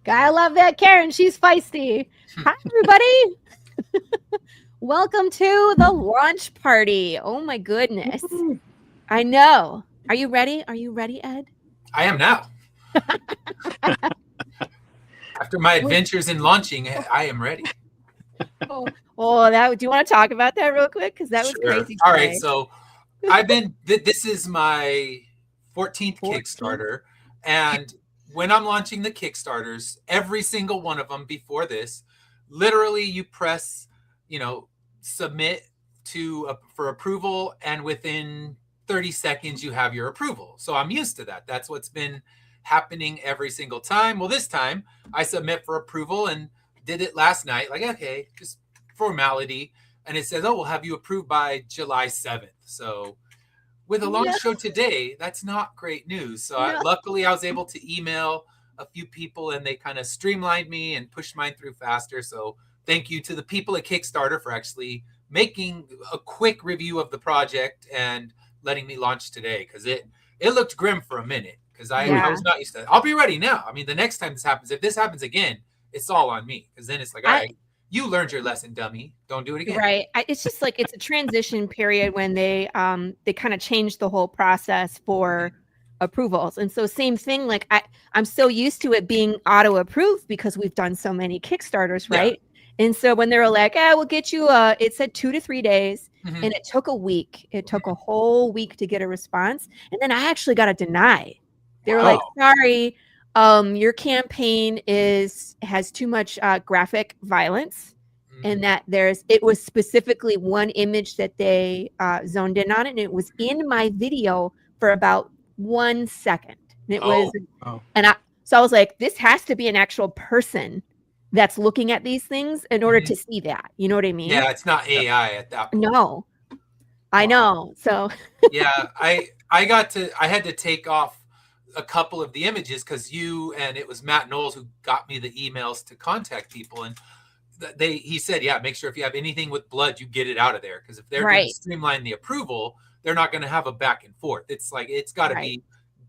Gotta love that Karen. She's feisty. Hi, everybody. Welcome to the launch party. Oh, my goodness. I know. Are you ready? Are you ready, Ed? I am now. After my adventures in launching, I am ready. Do you want to talk about that real quick? Because that was crazy. All right. So this is my 14th Kickstarter. And when I'm launching the Kickstarters, every single one of them before this, literally you press, submit for approval, and within 30 seconds you have your approval. So I'm used to that. That's what's been happening every single time. Well, this time I submit for approval and did it last night. Like, okay, just formality. And it says, we'll have you approved by July 7th. So with a launch show today, that's not great news. So luckily I was able to email a few people and they kind of streamlined me and pushed mine through faster. So thank you to the people at Kickstarter for actually making a quick review of the project and letting me launch today, because it looked grim for a minute, because I was not used to it. I'll be ready now. I mean, the next time this happens, if this happens again, it's all on me, because then it's like, all right, you learned your lesson, dummy. Don't do it again. Right. It's just like it's a transition period when they kind of changed the whole process for approvals. And so same thing, like I'm so used to it being auto approved because we've done so many Kickstarters, right? Yeah. And so when they were like, we'll get you it said 2 to 3 days, and it took a week. It took a whole week to get a response. And then I actually got a deny. They were like, sorry, your campaign has too much graphic violence, and that it was specifically one image that they zoned in on it, and it was in my video for about 1 second. And it was, so I was like, this has to be an actual person that's looking at these things in order to see that. You know what I mean? Yeah, it's not AI at that point. No, I know. So yeah, I had to take off a couple of the images because it was Matt Knowles who got me the emails to contact people, and he said, make sure if you have anything with blood, you get it out of there, because if they're going to streamline the approval, they're not going to have a back and forth. It's like it's got to be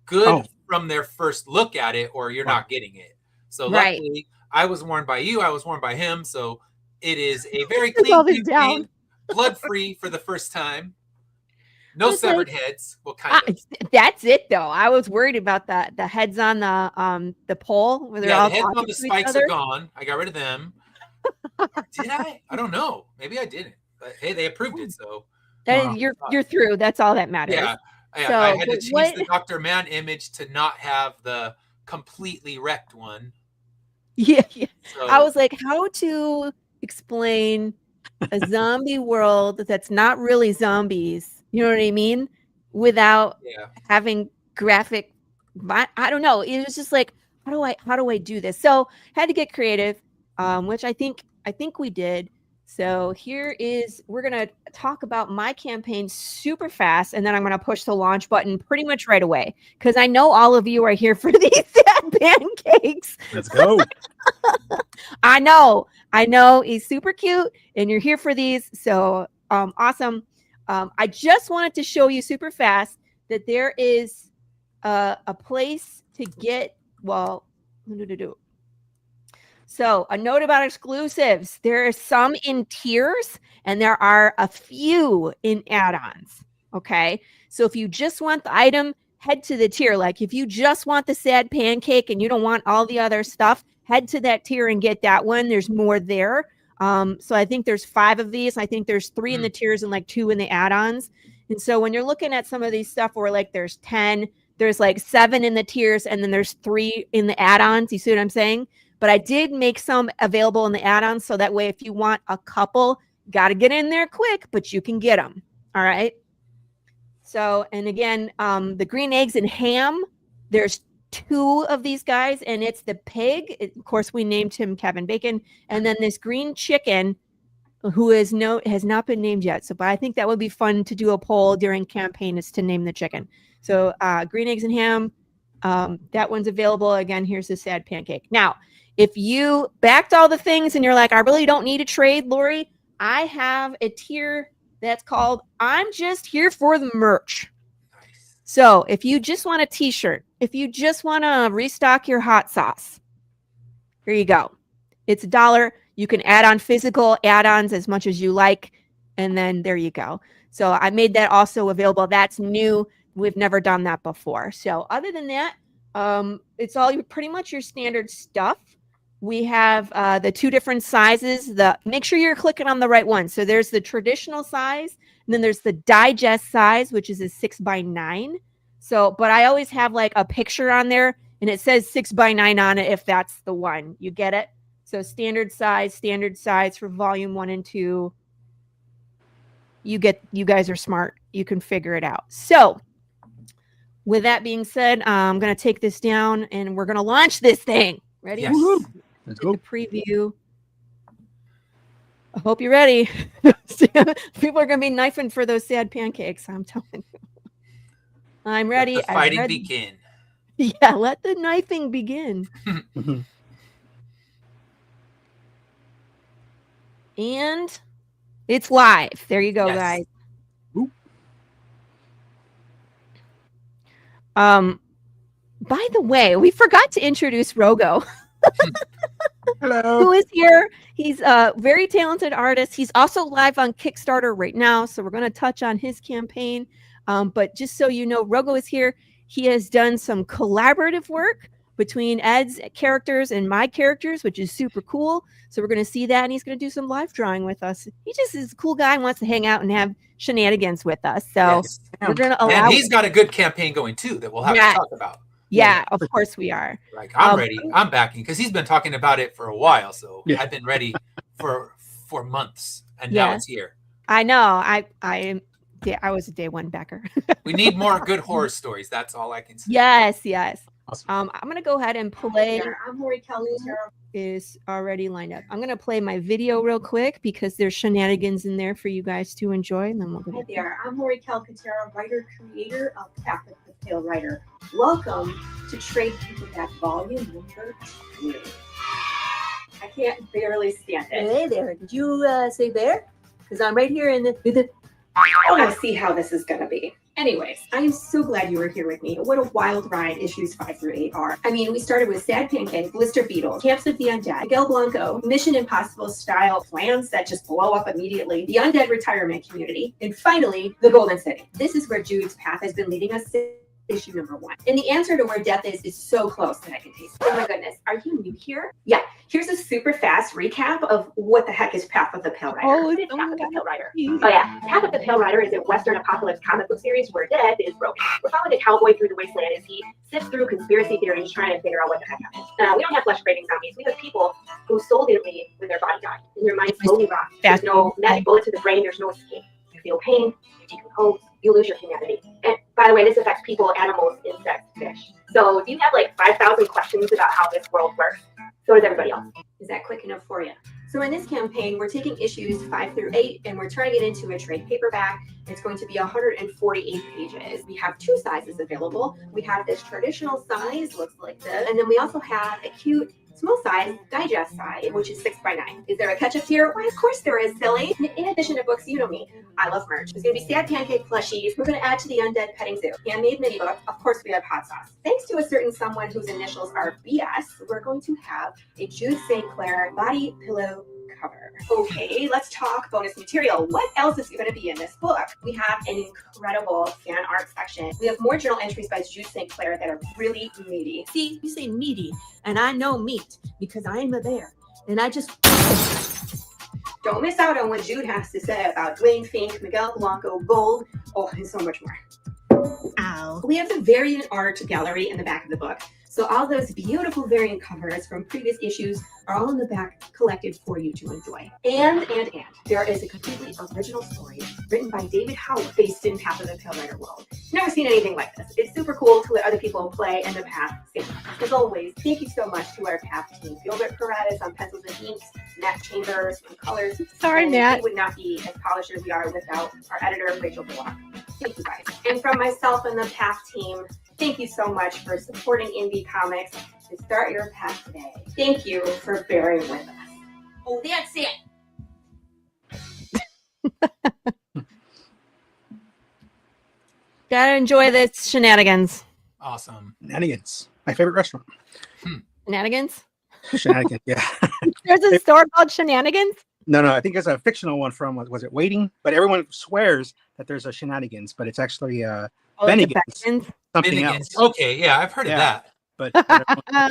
good from their first look at it, or you're not getting it. So luckily, I was warned by you. I was warned by him. So it is a very clean, blood-free for the first time. No severed heads. Well, kind of. That's it, though. I was worried about the heads on the pole where they're all the heads on the spikes are gone. I got rid of them. Did I? I don't know. Maybe I didn't. But hey, they approved it, so you're through. That's all that matters. Yeah. So, I had to change the Dr. Mann image to not have the completely wrecked one. Yeah. So, I was like, how to explain a zombie world that's not really zombies, you know what I mean, without having graphic. I don't know. It was just like, how do I do this? So had to get creative, which I think we did. So we're going to talk about my campaign super fast, and then I'm going to push the launch button pretty much right away, because I know all of you are here for these pancakes. Let's go. I know. He's super cute, and you're here for these. So awesome. I just wanted to show you super fast that there is a place to get, well, so a note about exclusives. There are some in tiers and there are a few in add-ons. Okay. So if you just want the item, head to the tier. Like if you just want the sad pancake and you don't want all the other stuff, head to that tier and get that one. There's more there. So I think there's 5 of these. I think there's 3 in the tiers and like 2 in the add-ons. And so when you're looking at some of these stuff where like there's 10, there's like 7 in the tiers and then there's 3 in the add-ons. You see what I'm saying? But I did make some available in the add-ons. So that way, if you want a couple, got to get in there quick, but you can get them. All right. So, and again, the green eggs and ham, there's 2 of these guys, and it's the pig. Of course, we named him Kevin Bacon. And then this green chicken, who has not been named yet. So, but I think that would be fun to do a poll during campaign is to name the chicken. So green eggs and ham, that one's available. Again, here's the sad pancake. Now, if you backed all the things and you're like, I really don't need a trade, Laurie, I have a tier that's called I'm just here for the merch. So if you just want a t-shirt, if you just want to restock your hot sauce, here you go. It's $1. You can add on physical add-ons as much as you like. And then there you go. So I made that also available. That's new. We've never done that before. So other than that, it's all pretty much your standard stuff. We have the 2 different sizes. Make sure you're clicking on the right one. So there's the traditional size, and then there's the digest size, which is a 6x9. So, but I always have like a picture on there, and it says 6x9 on it if that's the one. You get it? So standard size for volume 1 and 2. You guys are smart. You can figure it out. So with that being said, I'm going to take this down, and we're going to launch this thing. Ready? Yes. Let's go. The preview. I hope you're ready. People are going to be knifing for those sad pancakes. I'm telling you. I'm ready. Let the fighting begin. Yeah, let the knifing begin. And it's live. There you go, guys. Ooh. By the way, we forgot to introduce Rogo. Hello. Who is here. He's a very talented artist. He's also live on Kickstarter right now, so we're going to touch on his campaign. But just so you know, Rogo is here. He has done some collaborative work between Ed's characters and my characters, which is super cool. So we're going to see that, and he's going to do some live drawing with us. He just is a cool guy and wants to hang out and have shenanigans with us. So we're going to allow. And he's got a good campaign going too that we'll have to talk about. Yeah, of course we are. Like I'm ready. I'm backing because he's been talking about it for a while. So I've been ready for months, and now it's here. I know. I was a day one backer. We need more good horror stories. That's all I can say. Yes. Awesome. I'm gonna go ahead and play. I'm Laurie Calcaterra is already lined up. I'm gonna play my video real quick because there's shenanigans in there for you guys to enjoy, and then we'll go. Hi there. I'm Laurie Calcaterra, writer creator of Path of the Pale Rider. Welcome to Trade Paperback Volume Number 2. I can't barely stand it. Hey there. Did you say there? Because I'm right here in the. I see how this is going to be. Anyways, I am so glad you were here with me. What a wild ride issues 5 through 8 are. I mean, we started with Sad Pancake, Blister Beetle, Camps of the Undead, Miguel Blanco, Mission Impossible style plans that just blow up immediately, the Undead Retirement Community, and finally, the Golden City. This is where Jude's path has been leading us to issue number 1. And the answer to where death is so close that I can taste it. Oh my goodness, are you new here? Yeah, here's a super fast recap of what the heck is Path of the Pale Rider. Oh, What is Path of the Pale Rider? Oh yeah, Path of the Pale Rider is a Western apocalypse comic book series where death is broken. We're following a cowboy through the wasteland as he sifts through conspiracy theories trying to figure out what the heck happened. We don't have flesh-craving zombies. We have people who soul their lead when their body died and their mind slowly rots. There's no magic bullet to the brain. There's no escape. You feel pain. You decompose. You lose your humanity. And by the way, this affects people, animals, insects, fish. So do you have like 5,000 questions about how this world works? So does everybody else. Is that quick enough for you? So in this campaign, we're taking issues 5 through 8 and we're turning it into a trade paperback. It's going to be 148 pages. We have 2 sizes available. We have this traditional size, looks like this, and then we also have a cute small size digest size, which is 6x9. Is there a catch-up tier? Why, of course there is, silly. In addition to books, you know me, I love merch. There's going to be Sad Pancake plushies. We're going to add to the Undead Petting Zoo. Handmade mini book. Of course, we have hot sauce. Thanks to a certain someone whose initials are BS, we're going to have a Jude St. Clair body pillow cover. Okay, let's talk bonus material. What else is going to be in this book? We have an incredible fan art section. We have more journal entries by Jude St. Clair that are really meaty. See, you say meaty, and I know meat because I am a bear. And I just... Don't miss out on what Jude has to say about Dwayne Fink, Miguel Blanco, Gold, and so much more. Ow. We have the variant art gallery in the back of the book. So all those beautiful variant covers from previous issues are all in the back collected for you to enjoy. And there is a completely original story written by David Howard based in Path of the Pale Rider world. Never seen anything like this. It's super cool to let other people play in the Path scene. As always, thank you so much to our Path team. Gilbert Paratus on pencils and inks, Matt Chambers on colors. Sorry, and Matt. We would not be as polished as we are without our editor, Rachel Bullock. Thank you guys. And from myself and the Path team, thank you so much for supporting indie comics to start your path today. Thank you for bearing with us. Oh, that's it. Gotta enjoy this shenanigans. Awesome. Shenanigans. My favorite restaurant. Shenanigans? Shenanigans, yeah. There's a store called Shenanigans? No, I think there's a fictional one from, was it Waiting? But everyone swears that there's a Shenanigans, but it's actually Oh, it's a Bennigan's, Bennigan's? something Shenanigans. else. Okay, yeah, I've heard Yeah. of that. But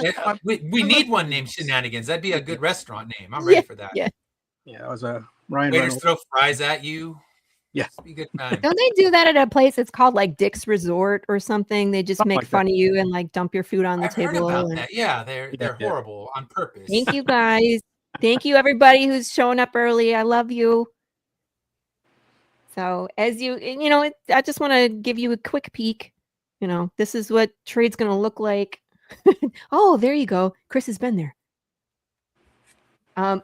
Yeah, we need one named Shenanigans. That'd be a good restaurant name. I'm ready for that. Yeah. yeah, it was a Ryan Waiters Reynolds. throw fries at you. Yeah. It'd be a good time. Don't they do that at a place? It's called like Dick's Resort or something. They just Something make like that. fun of you and like dump your food on the I've heard table. about and- that. Yeah, they're Yeah. horrible on purpose. Thank you guys. Thank you everybody who's showing up early. I love you. So as I just want to give you a quick peek. This is what trade's going to look like. Oh, there you go. Chris has been there.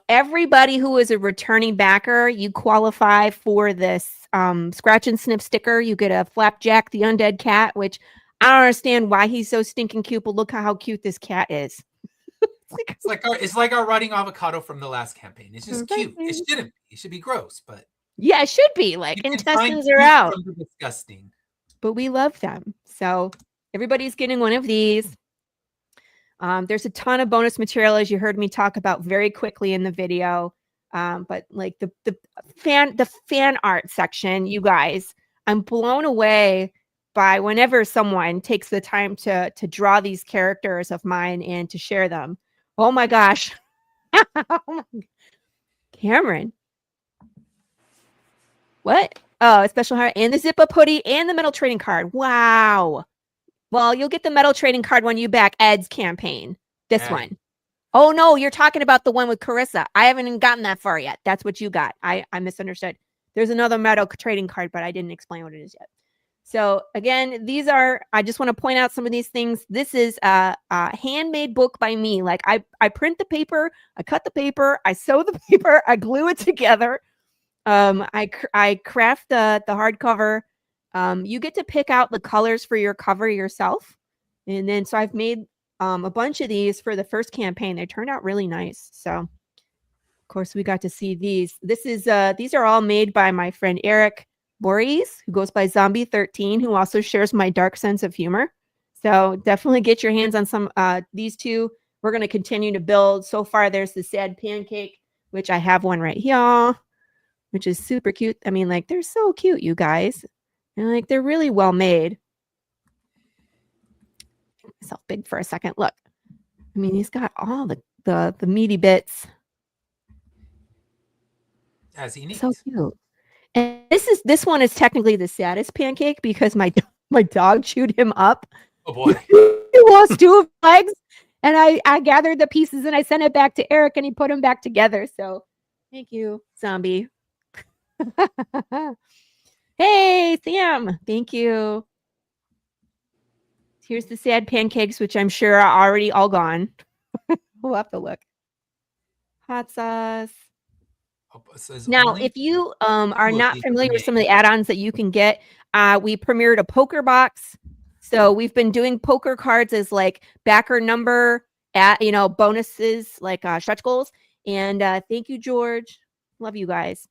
Everybody who is a returning backer, you qualify for this scratch and sniff sticker. You get a Flapjack the Undead Cat, which I don't understand why he's so stinking cute, but look how cute this cat is. It's like our rotting avocado from the last campaign. It's just cute. It shouldn't be. It should be gross, but Yeah, it should be. Like, you can find intestines are cute out. from the disgusting. But we love them. So everybody's getting one of these. There's a ton of bonus material, as you heard me talk about very quickly in the video. But like the fan art section, you guys, I'm blown away by whenever someone takes the time to draw these characters of mine and to share them. Oh my gosh. Cameron. What? Oh, a special heart and the zip up hoodie and the metal trading card. Wow. Well, you'll get the metal trading card when you back Ed's campaign. This Yeah. one. Oh no, you're talking about the one with Carissa. I haven't even gotten that far yet. That's what you got. I misunderstood. There's another metal trading card, but I didn't explain what it is yet. So again, I just want to point out some of these things. This is a handmade book by me. Like I print the paper, I cut the paper, I sew the paper, I glue it together. I craft the hardcover. You get to pick out the colors for your cover yourself. And then, so I've made a bunch of these for the first campaign. They turned out really nice. So of course we got to see these. These are all made by my friend Eric Voorhees, who goes by Zombie 13, who also shares my dark sense of humor. So definitely get your hands on some, these two. We're going to continue to build. So far, there's the Sad Pancake, which I have one right here, which is super cute. I mean, like, they're so cute, you guys. And like, they're really well made. Make myself big for a second. Look, I mean, he's got all the meaty bits. As he needs. So cute. And this one is technically the saddest pancake because my dog chewed him up. Oh boy. He lost 2 of his legs, and I gathered the pieces and I sent it back to Eric, and he put them back together. So thank you, Zombie. Hey, Sam. Thank you. Here's the sad pancakes, which I'm sure are already all gone. We'll have to look. Hot sauce. It says Now, only if you two are of not these familiar with some of remain. the add-ons that you can get, we premiered a poker box. So we've been doing poker cards as like backer number at bonuses like stretch goals. And thank you, George. Love you guys.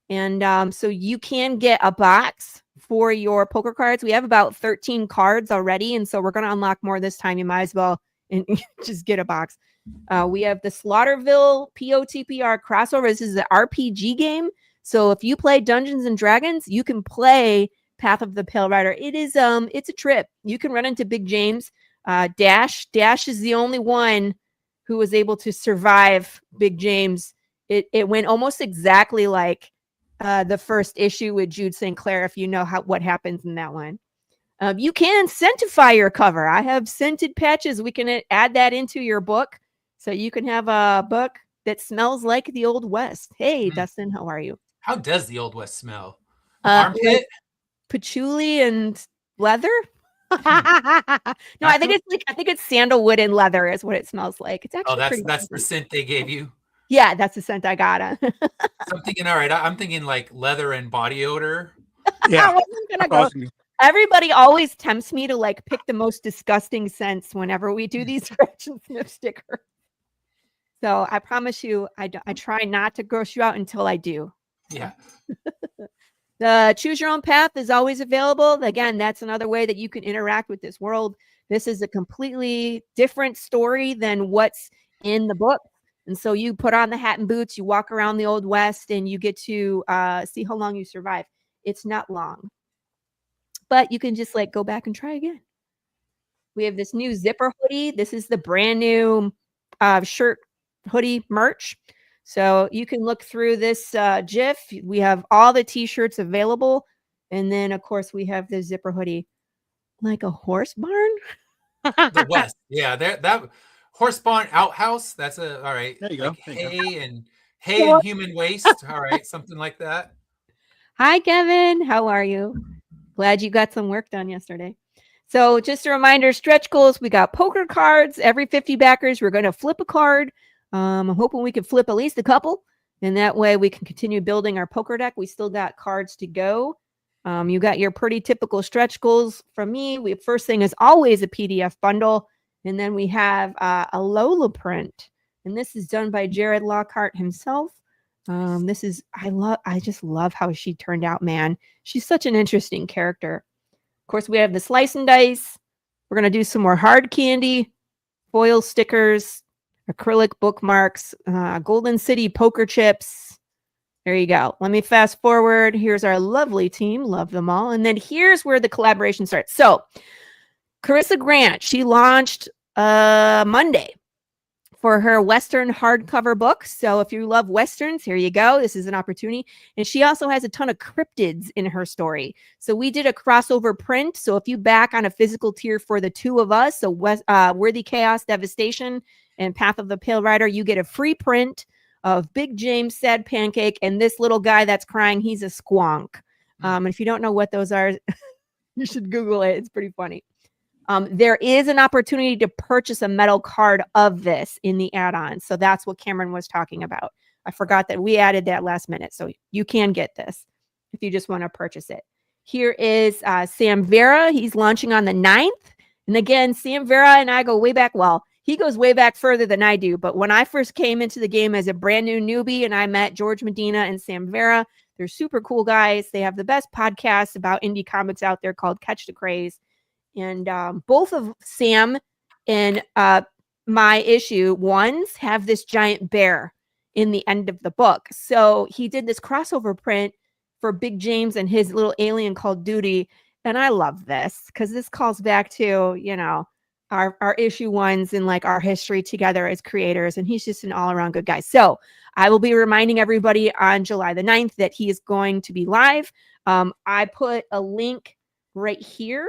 And so you can get a box for your poker cards. We have about 13 cards already, and so we're going to unlock more this time. You might as well and just get a box. We have the Slaughterville POTPR crossover. This is an RPG game. So if you play Dungeons and Dragons, you can play Path of the Pale Rider. It is it's a trip. You can run into Big James. Dash is the only one who was able to survive Big James. It went almost exactly like the first issue with Jude St. Clair, if you know what happens in that one. You can scentify your cover. I have scented patches. We can add that into your book. So you can have a book that smells like the Old West. Hey, Dustin, how are you? How does the Old West smell? Like Armpit? patchouli and leather? No, I think it's sandalwood and leather is what it smells like. It's actually Oh, pretty that's the pleasant. scent they gave you. Yeah, that's the scent I got. So I'm thinking, all right, I'm thinking like leather and body odor. Yeah. I wasn't gonna That's go. awesome. Everybody always tempts me to like pick the most disgusting scents whenever we do these scratch and sniff stickers. So I promise you, I try not to gross you out until I do. Yeah. The Choose Your Own Path is always available. Again, that's another way that you can interact with this world. This is a completely different story than what's in the book. And so you put on the hat and boots, you walk around the Old West, and you get to see how long you survive. It's not long, but you can just like go back and try again. We have this new zipper hoodie. This is the brand new shirt hoodie merch. So you can look through this GIF. We have all the t-shirts available. And then, of course, we have the zipper hoodie. Like a horse barn? The West. Yeah, that horse barn outhouse. That's all right. There you go. Like There you go. hay and human waste. All right, something like that. Hi, Kevin. How are you? Glad you got some work done yesterday. So just a reminder, stretch goals. We got poker cards. Every 50 backers, we're going to flip a card. I'm hoping we can flip at least a couple. And that way we can continue building our poker deck. We still got cards to go. You got your pretty typical stretch goals from me. First thing is always a PDF bundle. And then we have a Lola print. And this is done by Jared Lockhart himself. I just love how she turned out, man. She's such an interesting character. Of course, we have the slice and dice. We're going to do some more hard candy, foil stickers, acrylic bookmarks, Golden City poker chips. There you go. Let me fast forward. Here's our lovely team. Love them all. And then here's where the collaboration starts. So Carissa Grant, she launched Monday for her Western hardcover book. So if you love Westerns, here you go. This is an opportunity. And she also has a ton of cryptids in her story. So we did a crossover print. So if you back on a physical tier for the two of us, so Worthy Chaos, Devastation, and Path of the Pale Rider, you get a free print of Big James, Sad Pancake, and this little guy that's crying, he's a squonk. And if you don't know what those are, you should Google it. It's pretty funny. There is an opportunity to purchase a metal card of this in the add-on. So that's what Cameron was talking about. I forgot that we added that last minute. So you can get this if you just want to purchase it. Here is Sam Vera. He's launching on the 9th. And again, Sam Vera and I go way back. Well, he goes way back further than I do. But when I first came into the game as a brand new newbie and I met George Medina and Sam Vera, they're super cool guys. They have the best podcast about indie comics out there called Catch the Craze. And both of Sam and my issue ones have this giant bear in the end of the book. So he did this crossover print for Big James and his little alien called Duty. And I love this because this calls back to, our issue ones and like our history together as creators. And he's just an all around good guy. So I will be reminding everybody on July the 9th that he is going to be live. I put a link right here,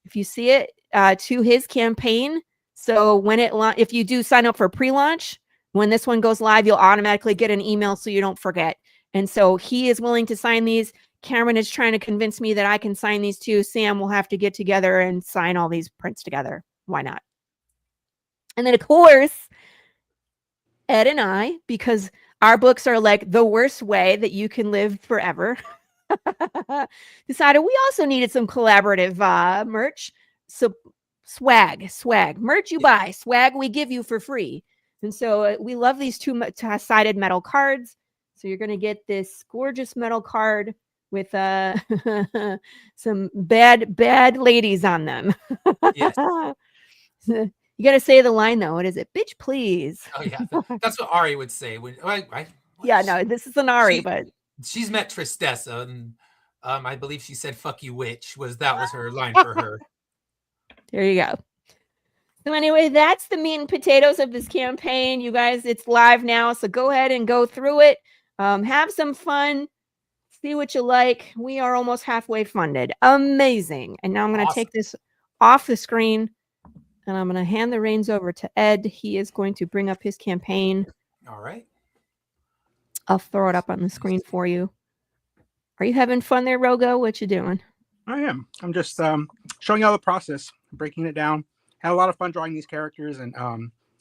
if you see it, to his campaign. So when if you do sign up for pre-launch, when this one goes live, you'll automatically get an email so you don't forget. And so he is willing to sign these. Cameron is trying to convince me that I can sign these too. Sam will have to get together and sign all these prints together. Why not? And then, of course, Ed and I, because our books are like the worst way that you can live forever. Decided we also needed some collaborative merch. So swag, merch you buy, swag we give you for free. And so we love these two-sided metal cards. So you're going to get this gorgeous metal card with some bad ladies on them. Yes. You got to say the line though. What is it? Bitch, please. Oh yeah, that's what Ari would say. No, this is an Ari, but she's met Tristessa, and I believe she said "fuck you, witch." That was her line for her. There you go. So anyway, that's the meat and potatoes of this campaign, you guys. It's live now, so go ahead and go through it. Have some fun. See what you like. We are almost halfway funded. Amazing. And now I'm going to take this off the screen. And I'm going to hand the reins over to Ed. He is going to bring up his campaign. All right. I'll throw it up on the screen for you. Are you having fun there, Rogo? What you doing? I am. I'm just showing you all the process, breaking it down. Had a lot of fun drawing these characters, and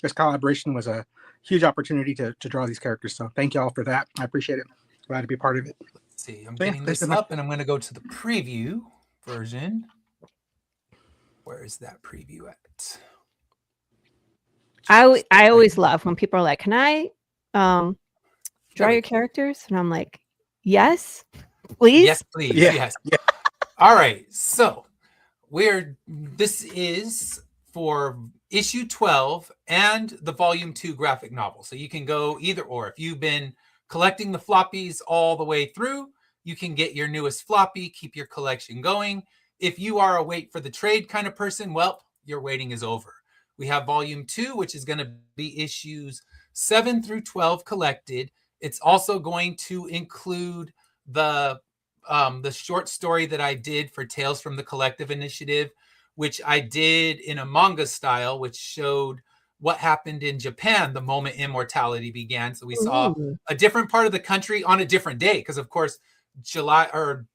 this collaboration was a huge opportunity to draw these characters. So thank you all for that. I appreciate it. Glad to be part of it. Let's see, I'm getting this up, and I'm going to go to the preview version. Where is that preview at? I always love when people are like, "Can I draw your characters?" And I'm like, "Yes, please." Yes, please. Yes. All right. So this is for issue 12 and the volume 2 graphic novel. So you can go either or. If you've been collecting the floppies all the way through, you can get your newest floppy, keep your collection going. If you are a wait for the trade kind of person, well, your waiting is over. We have volume 2, which is going to be issues 7 through 12 collected. It's also going to include the short story that I did for Tales from the Collective Initiative, which I did in a manga style, which showed what happened in Japan the moment immortality began. So we saw a different part of the country on a different day, because of course January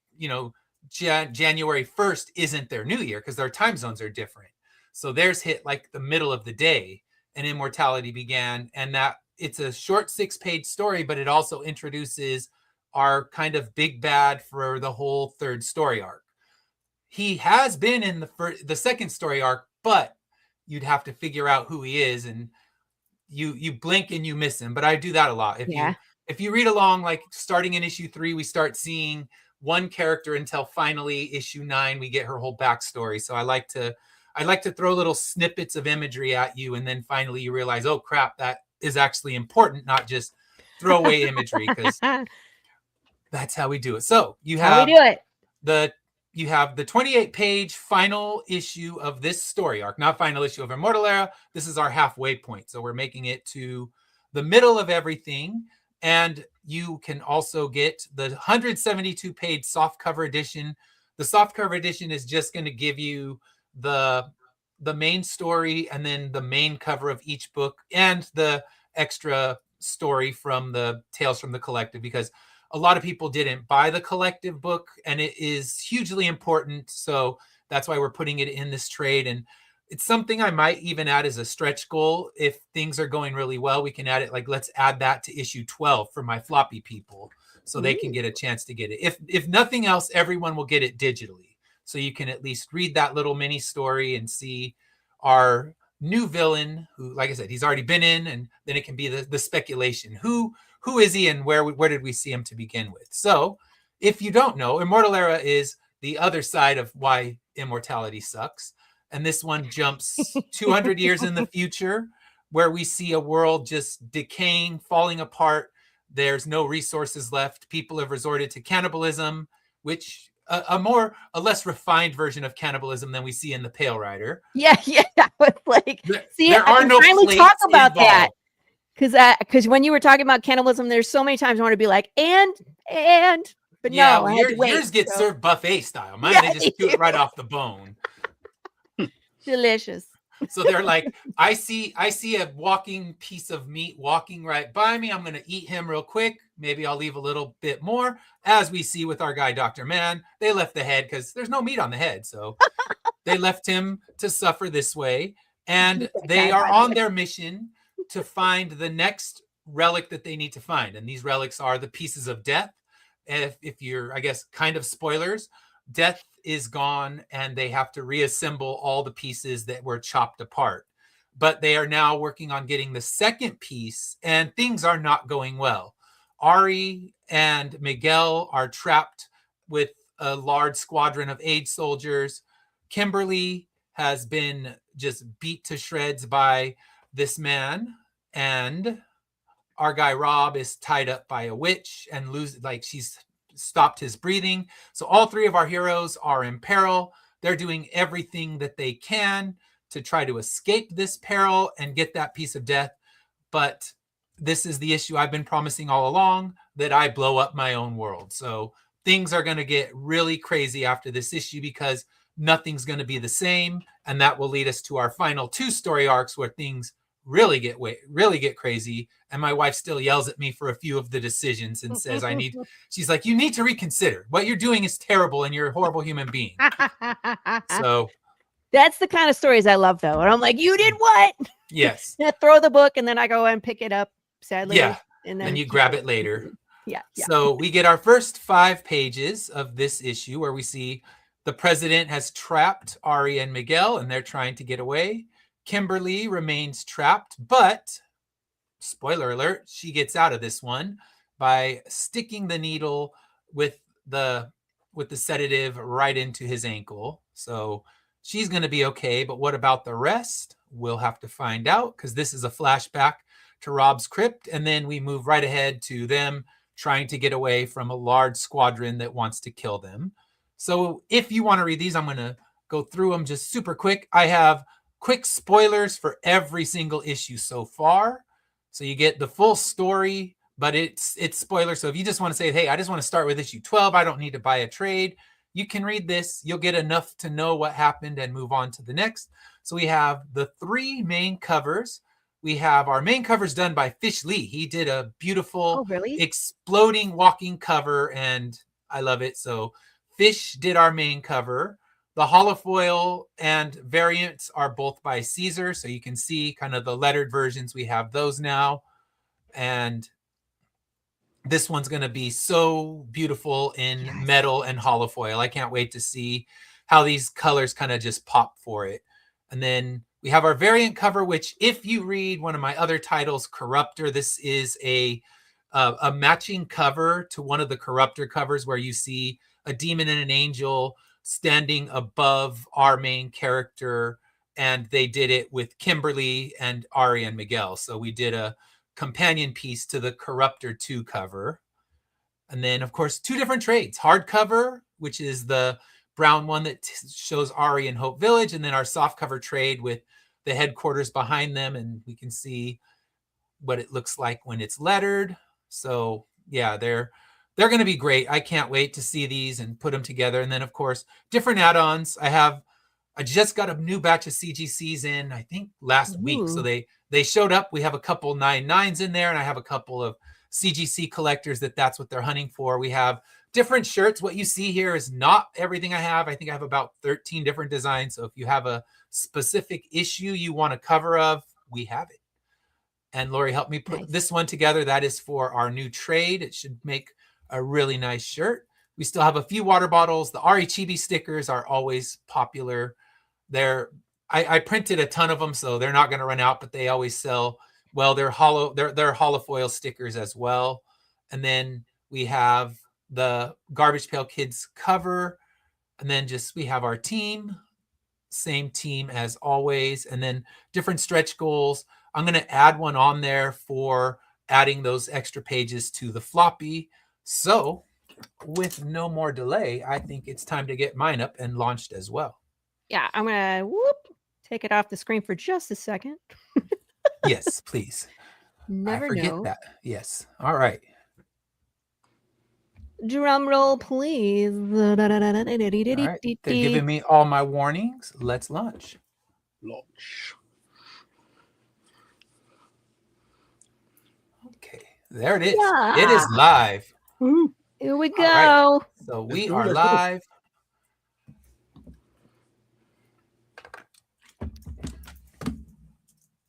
1st isn't their new year because their time zones are different. So theirs hit like the middle of the day and immortality began. And that it's a short 6-page story, but it also introduces our kind of big bad for the whole third story arc. He has been in the second story arc, but you'd have to figure out who he is, and you blink and you miss him. But I do that a lot. If you read along, like starting in issue 3, we start seeing one character until finally issue 9, we get her whole backstory. So I like to throw little snippets of imagery at you, and then finally you realize, oh crap, that is actually important, not just throwaway imagery, because that's how we do it. So you have the 28-page final issue of this story arc, not final issue of Immortal Era. This is our halfway point. So we're making it to the middle of everything. And you can also get the 172-page softcover edition. The softcover edition is just going to give you the main story and then the main cover of each book and the extra story from the Tales from the Collective, because a lot of people didn't buy the collective book, and it is hugely important. So that's why we're putting it in this trade. And it's something I might even add as a stretch goal. If things are going really well, we can add it. Like, let's add that to issue 12 for my floppy people, so they can get a chance to get it. If nothing else, everyone will get it digitally. So you can at least read that little mini story and see our new villain, who, like I said, he's already been in, and then it can be the speculation. Who is he, and where did we see him to begin with? So if you don't know, Immortal Era is the other side of why immortality sucks. And this one jumps 200 years in the future, where we see a world just decaying, falling apart. There's no resources left. People have resorted to cannibalism, which a less refined version of cannibalism than we see in the Pale Rider. Yeah. I was like, there are no finally talk about involved. that. Because when you were talking about cannibalism, there's so many times I want to be like, but yeah, no, I had to wait. Yours get served buffet style. Mine, they just chew it right off the bone. Delicious. So they're like, I see a walking piece of meat walking right by me. I'm going to eat him real quick. Maybe I'll leave a little bit more. As we see with our guy, Dr. Man, they left the head because there's no meat on the head. So they left him to suffer this way. And they are on their mission to find the next relic that they need to find. And these relics are the pieces of death. If you're, I guess, kind of spoilers, death is gone and they have to reassemble all the pieces that were chopped apart. But they are now working on getting the second piece, and things are not going well. Ari and Miguel are trapped with a large squadron of aid soldiers. Kimberly has been just beat to shreds by this man, and our guy Rob is tied up by a witch and she's stopped his breathing. So all three of our heroes are in peril. They're doing everything that they can to try to escape this peril and get that piece of death. But this is the issue I've been promising all along, that I blow up my own world. So things are going to get really crazy after this issue because nothing's going to be the same. And that will lead us to our final 2 story arcs where things really get crazy. And my wife still yells at me for a few of the decisions and says, she's like, you need to reconsider. What you're doing is terrible and you're a horrible human being. So that's the kind of stories I love, though. And I'm like, you did what? Yes. Throw the book and then I go and pick it up, sadly. Yeah. And then you grab it later. Yeah. So we get our first 5 pages of this issue where we see the president has trapped Ari and Miguel and they're trying to get away. Kimberly remains trapped, but spoiler alert, she gets out of this one by sticking the needle with the sedative right into his ankle. So she's going to be okay, but what about the rest? We'll have to find out, because this is a flashback to Rob's crypt, and then we move right ahead to them trying to get away from a large squadron that wants to kill them. So if you want to read these, I'm going to go through them just super quick. I have quick spoilers for every single issue so far. So you get the full story, but it's spoilers. So if you just want to say, hey, I just want to start with issue 12, I don't need to buy a trade, you can read this. You'll get enough to know what happened and move on to the next. So we have the 3 main covers. We have our main covers done by Fish Lee. He did a beautiful exploding walking cover, and I love it. So Fish did our main cover. The holofoil and variants are both by Caesar. So you can see kind of the lettered versions. We have those now. And this one's going to be so beautiful in metal and holofoil. I can't wait to see how these colors kind of just pop for it. And then we have our variant cover, which if you read one of my other titles, Corruptor, this is a matching cover to one of the Corruptor covers where you see a demon and an angel standing above our main character, and they did it with Kimberly and Ari and Miguel. So we did a companion piece to the Corruptor 2 cover. And then, of course, 2 different trades. Hardcover, which is the brown one that shows Ari in Hope Village, and then our softcover trade with the headquarters behind them, and we can see what it looks like when it's lettered. So yeah, they're going to be great. I can't wait to see these and put them together. And then, of course, different add-ons. I just got a new batch of CGCs in, I think, last week. So they showed up. We have a couple 9.9s in there, and I have a couple of CGC collectors that's what they're hunting for. We have different shirts. What you see here is not everything I have. I think I have about 13 different designs. So if you have a specific issue you want a cover of, we have it. And Laurie helped me put this one together. That is for our new trade. It should make a really nice shirt. We still have a few water bottles. The Ari Chibi stickers are always popular. I printed a ton of them, so they're not going to run out, but they always sell well. They're holofoil stickers as well. And then we have the Garbage Pail Kids cover, and then we have our team, same team as always, and then different stretch goals. I'm going to add one on there for adding those extra pages to the floppy. So with no more delay, I think it's time to get mine up and launched as well. Yeah, I'm going to take it off the screen for just a second. Yes, please. Never I forget know. that. Yes. All right. Drum roll, please. All right. They're giving me all my warnings. Let's launch. Okay. There it is. Yeah. It is live. Here we go. Right. So we are live.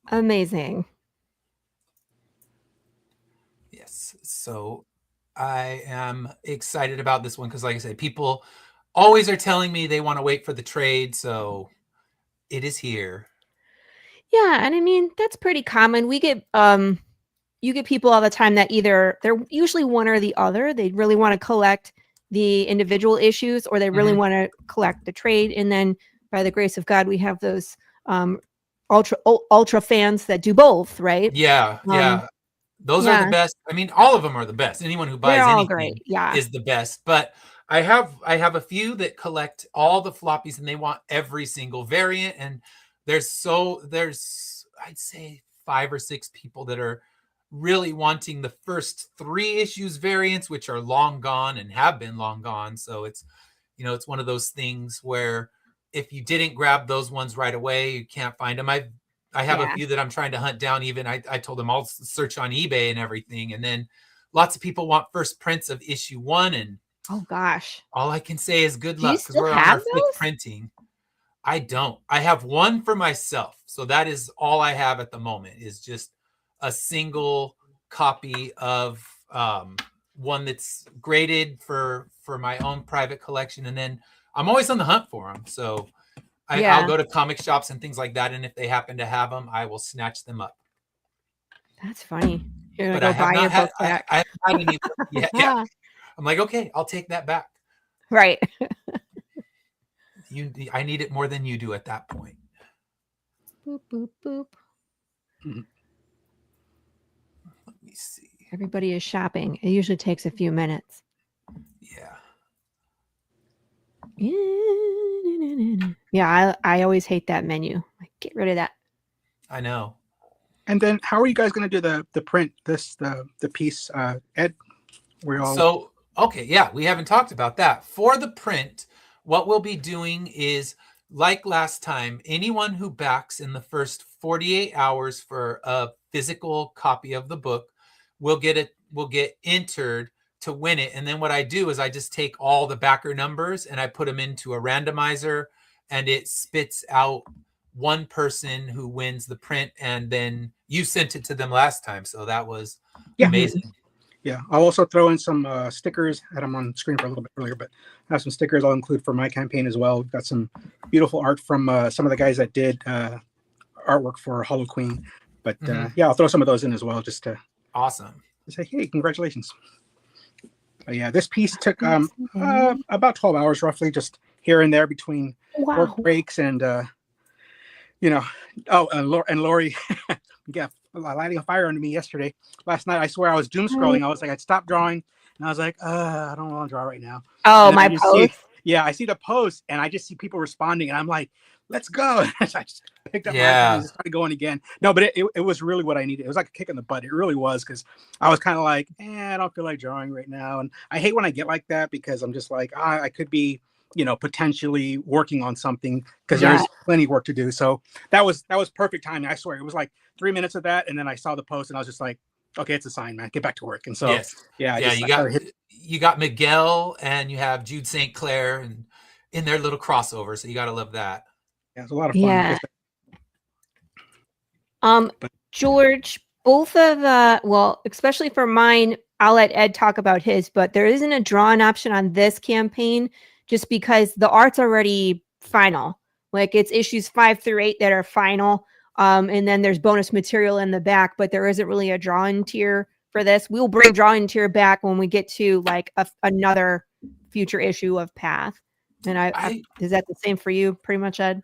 Amazing. So I am excited about this one because, like I said, people always are telling me they want to wait for the trade. So it is here. Yeah, and I mean that's pretty common. We get you get people all the time that either they're usually one or the other. They really want to collect the individual issues or they really want to collect the trade. And then by the grace of God, we have those ultra fans that do both, right? Yeah, yeah. Those are the best. I mean, all of them are the best. Anyone who They're buys all anything great. Yeah. is the best. But I have a few that collect all the floppies and they want every single variant. And there's I'd say 5 or 6 people that are really wanting the first 3 issues variants, which are long gone and have been long gone. So it's, you know, it's one of those things where if you didn't grab those ones right away, you can't find them. I have a few that I'm trying to hunt down. Even I told them I'll search on eBay and everything. And then lots of people want first prints of issue 1. And oh gosh, all I can say is good Do you luck because still we're on have our 5th those? printing. I don't. I have one for myself. So that is all I have at the moment is just a single copy of one that's graded for my own private collection. And then I'm always on the hunt for them. So I'll go to comic shops and things like that. And if they happen to have them, I will snatch them up. That's funny. You're But gonna I go have buy not your had, book back. I haven't had any yet. Yeah. I'm like, okay, I'll take that back. Right. I need it more than you do at that point. Boop, boop, boop. Let me see. Everybody is shopping. It usually takes a few minutes. Yeah. Yeah, I always hate that menu. Like, get rid of that. I know. And then how are you guys going to do the print, the piece, Ed? So, okay, yeah, we haven't talked about that. For the print, what we'll be doing is, like last time, anyone who backs in the first 48 hours for a physical copy of the book will get entered to win it. And then what I do is I just take all the backer numbers and I put them into a randomizer and it spits out one person who wins the print. And then you sent it to them last time. So that was amazing. Yeah, I'll also throw in some stickers. I had them on screen for a little bit earlier, but I have some stickers I'll include for my campaign as well. We've got some beautiful art from some of the guys that did artwork for Hollow Queen. But yeah, I'll throw some of those in as well just to say, hey, congratulations. But yeah, this piece took about 12 hours roughly, just here and there between work breaks and, you know, and Laurie, yeah, lighting a fire under me yesterday. Last night, I swear I was doom scrolling. I was like, I'd stopped drawing and I was like, I don't want to draw right now. Oh, my post. I see the post and I just see people responding and I'm like, let's go. I just picked up my and just started going again. No, but it was really what I needed. It was like a kick in the butt. It really was, because I was kind of like, I don't feel like drawing right now. And I hate when I get like that because I'm just like, I could be, you know, potentially working on something because there's plenty of work to do. So that was perfect timing. I swear it was like 3 minutes of that. And then I saw the post and I was just like, okay, it's a sign, man. Get back to work. And so, you got Miguel and you have Jude St. Clair and in their little crossover. So you got to love that. Yeah, it's a lot of fun. Yeah. George, both of well, especially for mine, I'll let Ed talk about his, but there isn't a draw-in option on this campaign just because the art's already final. Like it's issues 5 through 8 that are final. And then there's bonus material in the back, but there isn't really a draw-in tier for this. We'll bring draw-in tier back when we get to like another future issue of Path. And is that the same for you, pretty much, Ed?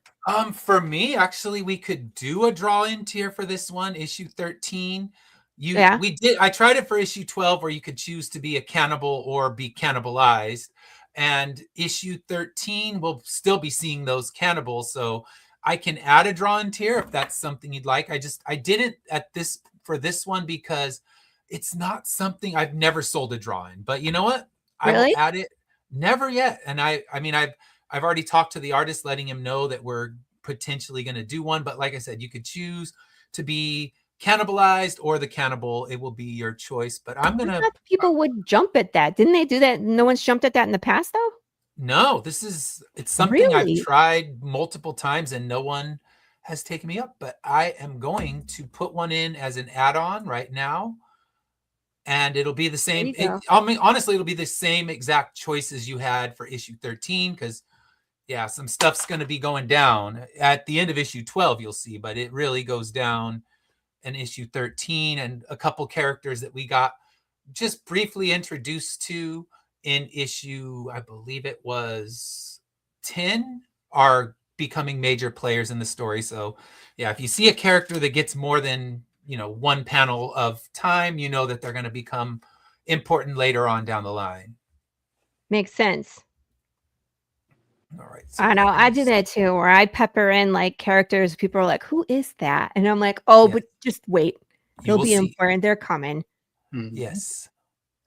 For me, actually, we could do a draw-in tier for this one, issue 13. We did. I tried it for issue 12, where you could choose to be a cannibal or be cannibalized. And issue 13 will still be seeing those cannibals, so I can add a draw-in tier if that's something you'd like. I didn't for this one because it's not something I've never sold a draw-in. But you know what? I will add it. Never yet. And I mean, I've already talked to the artist, letting him know that we're potentially going to do one. But like I said, you could choose to be cannibalized or the cannibal. It will be your choice. But I'm going to... People would jump at that. Didn't they do that? No one's jumped at that in the past, though? No, it's something I've tried multiple times and no one has taken me up. But I am going to put one in as an add-on right now. and it'll be the same. There you go. I mean, honestly, it'll be the same exact choices you had for issue 13, because yeah, some stuff's going to be going down at the end of issue 12, you'll see, but it really goes down in issue 13, and a couple characters that we got just briefly introduced to in issue, I believe it was 10, are becoming major players in the story. So yeah, if you see a character that gets more than, one panel of time, you know that they're going to become important later on down the line. Makes sense. All right. So I know. I do that too, where I pepper in like characters. People are like, "Who is that?" And I'm like, "Oh, Yes. but just wait. You They'll will be see. important. They're coming." Yes.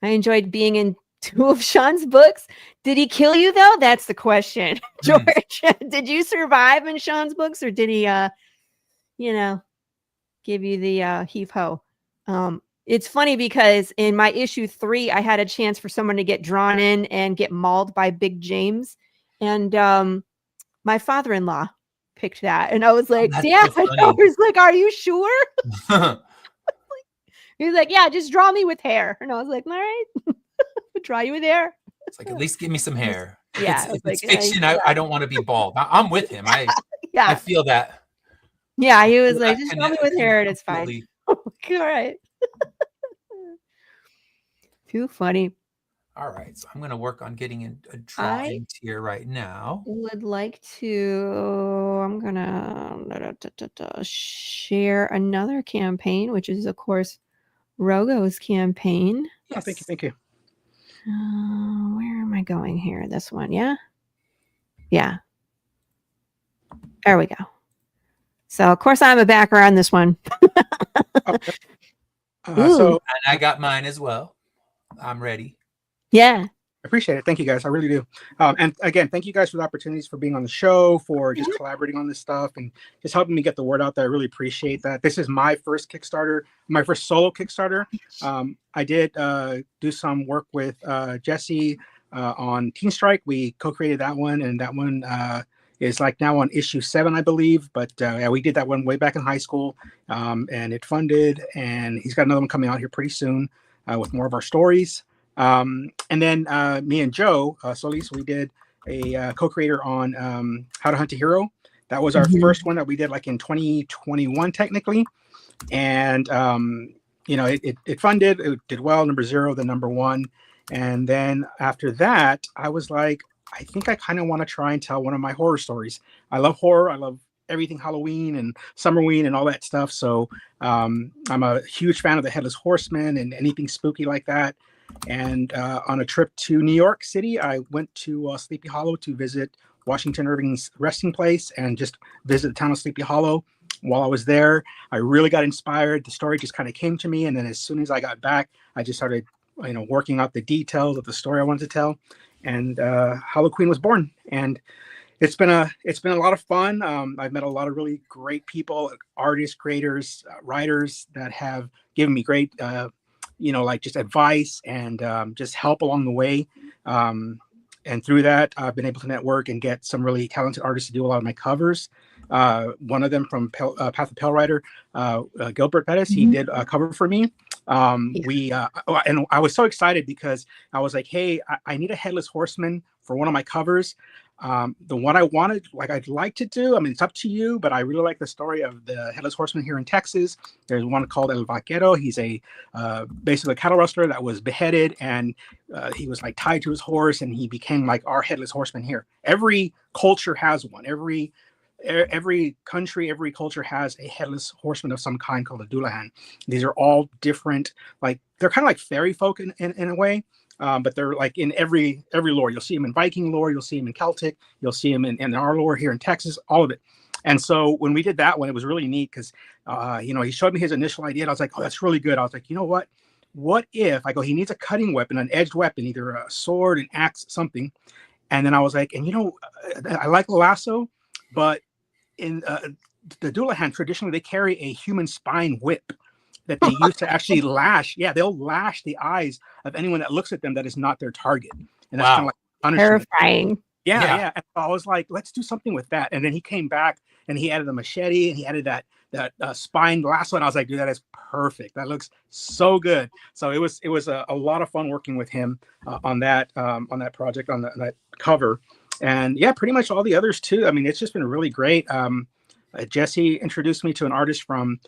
I enjoyed being in 2 of Sean's books. Did he kill you though? That's the question, George. Did you survive in Sean's books, or did he, give you the heave ho? It's funny because in my issue 3, I had a chance for someone to get drawn in and get mauled by Big James, and my father-in-law picked that, and I was like, that's "Dad," so I funny. was like, "Are you sure?" He was like, "Yeah, just draw me with hair," and I was like, "All right." Draw you with hair. It's like, at least give me some hair. Yeah, If like, it's fiction, I don't want to be bald. I'm with him. I yeah, feel that. yeah. He was feel like, that just draw me with hair and it's fine. completely. All right. Too funny. All right, so I'm going to work on getting a drawing here right now. Would like to. I'm gonna share another campaign, which is of course Rogo's campaign. Oh, thank you. Where am I going here? This one, yeah. There we go. So of course I have a backer on this one. Okay. And I got mine as well. I'm ready. Yeah. I appreciate it. Thank you guys. I really do. And again, thank you guys for the opportunities, for being on the show, for just collaborating on this stuff and just helping me get the word out there. I really appreciate that. This is my first Kickstarter, my first solo Kickstarter. I did do some work with Jesse on Teen Strike. We co-created that one, and that one is like now on issue 7, I believe. But yeah, we did that one way back in high school, and it funded. And he's got another one coming out here pretty soon with more of our stories. And then me and Joe Solis, we did a co-creator on How to Hunt a Hero. That was our first one that we did like in 2021 technically, and it funded. It did well, number 0, then number 1, and then after that I was like, I think I kind of want to try and tell one of my horror stories. I love horror. I love everything Halloween and Summerween and all that stuff. So I'm a huge fan of the Headless Horseman and anything spooky like that. And on a trip to New York City, I went to Sleepy Hollow to visit Washington Irving's resting place and just visit the town of Sleepy Hollow. While I was there, I really got inspired. The story just kind of came to me. And then as soon as I got back, I just started, working out the details of the story I wanted to tell. And Halloween was born. And it's been a lot of fun. I've met a lot of really great people, artists, creators, writers that have given me great like just advice and just help along the way. And through that, I've been able to network and get some really talented artists to do a lot of my covers. One of them from Path of Pale Rider, Gilbert Pettis, he did a cover for me. And I was so excited because I was like, hey, I need a Headless Horseman for one of my covers. The one I wanted, like I'd like to do, I mean, it's up to you, but I really like the story of the Headless Horseman here in Texas. There's one called El Vaquero. He's a basically a cattle rustler that was beheaded, and he was like tied to his horse, and he became like our Headless Horseman here. Every culture has one. Every country, every culture has a Headless Horseman of some kind called a Dullahan. These are all different, like they're kind of like fairy folk in a way. But they're like in every lore. You'll see them in Viking lore, you'll see them in Celtic, you'll see them in our lore here in Texas, all of it. And so when we did that one, it was really neat because, he showed me his initial idea. And I was like, oh, that's really good. I was like, you know what? What if I go, he needs a cutting weapon, an edged weapon, either a sword, an axe, something. And then I was like, and I like the lasso, but in the Dullahan, traditionally, they carry a human spine whip that they use to actually lash. Yeah, they'll lash the eyes of anyone that looks at them that is not their target. And that's kind of like punishment. Terrifying. Yeah. And I was like, let's do something with that. And then he came back and he added the machete and he added that spine lasso. And I was like, dude, that is perfect. That looks so good. So it was a lot of fun working with him on that project, on that cover. And yeah, pretty much all the others too. I mean, it's just been really great. Jesse introduced me to an artist from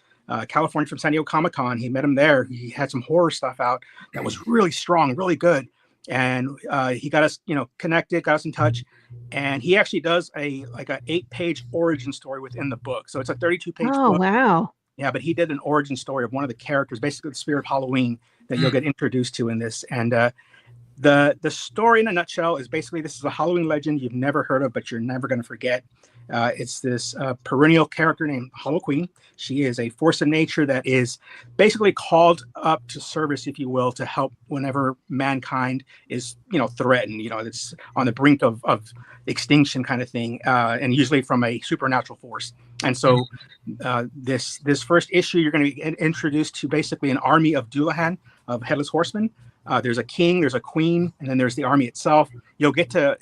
California, from San Diego Comic-Con. He met him there. He had some horror stuff out that was really strong, really good. And he got us, connected, got us in touch. And he actually does a 8-page origin story within the book. So it's a 32-page Oh, book. wow. Yeah, but he did an origin story of one of the characters, basically the spirit of Halloween that you'll get introduced to in this. And the story in a nutshell is basically, this is a Halloween legend you've never heard of, but you're never going to forget. It's this perennial character named Halloween. She is a force of nature that is basically called up to service, if you will, to help whenever mankind is, threatened. It's on the brink of extinction kind of thing, and usually from a supernatural force. And so this first issue, you're going to be introduced to basically an army of Dullahan, of headless horsemen. There's a king, there's a queen, and then there's the army itself. You'll get a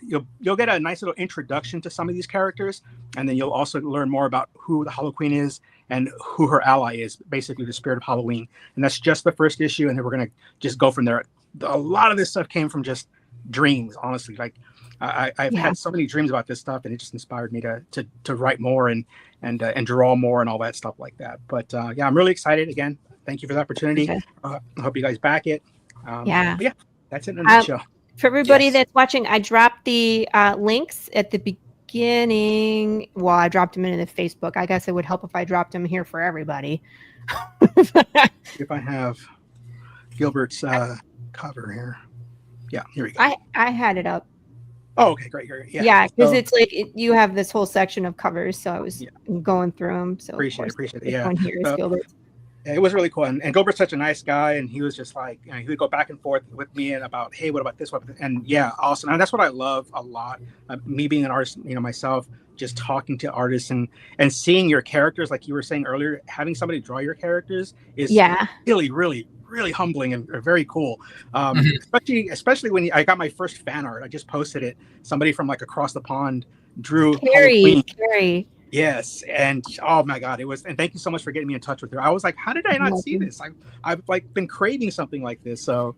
nice little introduction to some of these characters, and then you'll also learn more about who the Hollow Queen is and who her ally is, basically the spirit of Halloween. And that's just the first issue, and then we're gonna just go from there. A lot of this stuff came from just dreams, honestly. Like I've had so many dreams about this stuff, and it just inspired me to write more and draw more and all that stuff like that. But yeah, I'm really excited. Again, thank you for the opportunity. I hope you guys back it. Yeah, that's it in a nutshell. For everybody that's watching, I dropped the links at the beginning. Well, I dropped them in the Facebook. I guess it would help if I dropped them here for everybody. If I have Gilbert's cover here. Yeah, here we go. I had it up. Oh, okay, great. Yeah, because it's like you have this whole section of covers, so I was going through them. So appreciate it. Yeah, one here is Gilbert's. It was really cool. And Gilbert's such a nice guy. And he was just like, he would go back and forth with me and about, hey, what about this one? And yeah, awesome. And that's what I love a lot. Me being an artist, myself, just talking to artists and seeing your characters, like you were saying earlier, having somebody draw your characters is really, really, really humbling and very cool. Especially when I got my first fan art. I just posted it. Somebody from like across the pond drew Carrie. Yes, and oh my God, it was. And thank you so much for getting me in touch with her. I was like, how did I not see this? I've like been craving something like this. So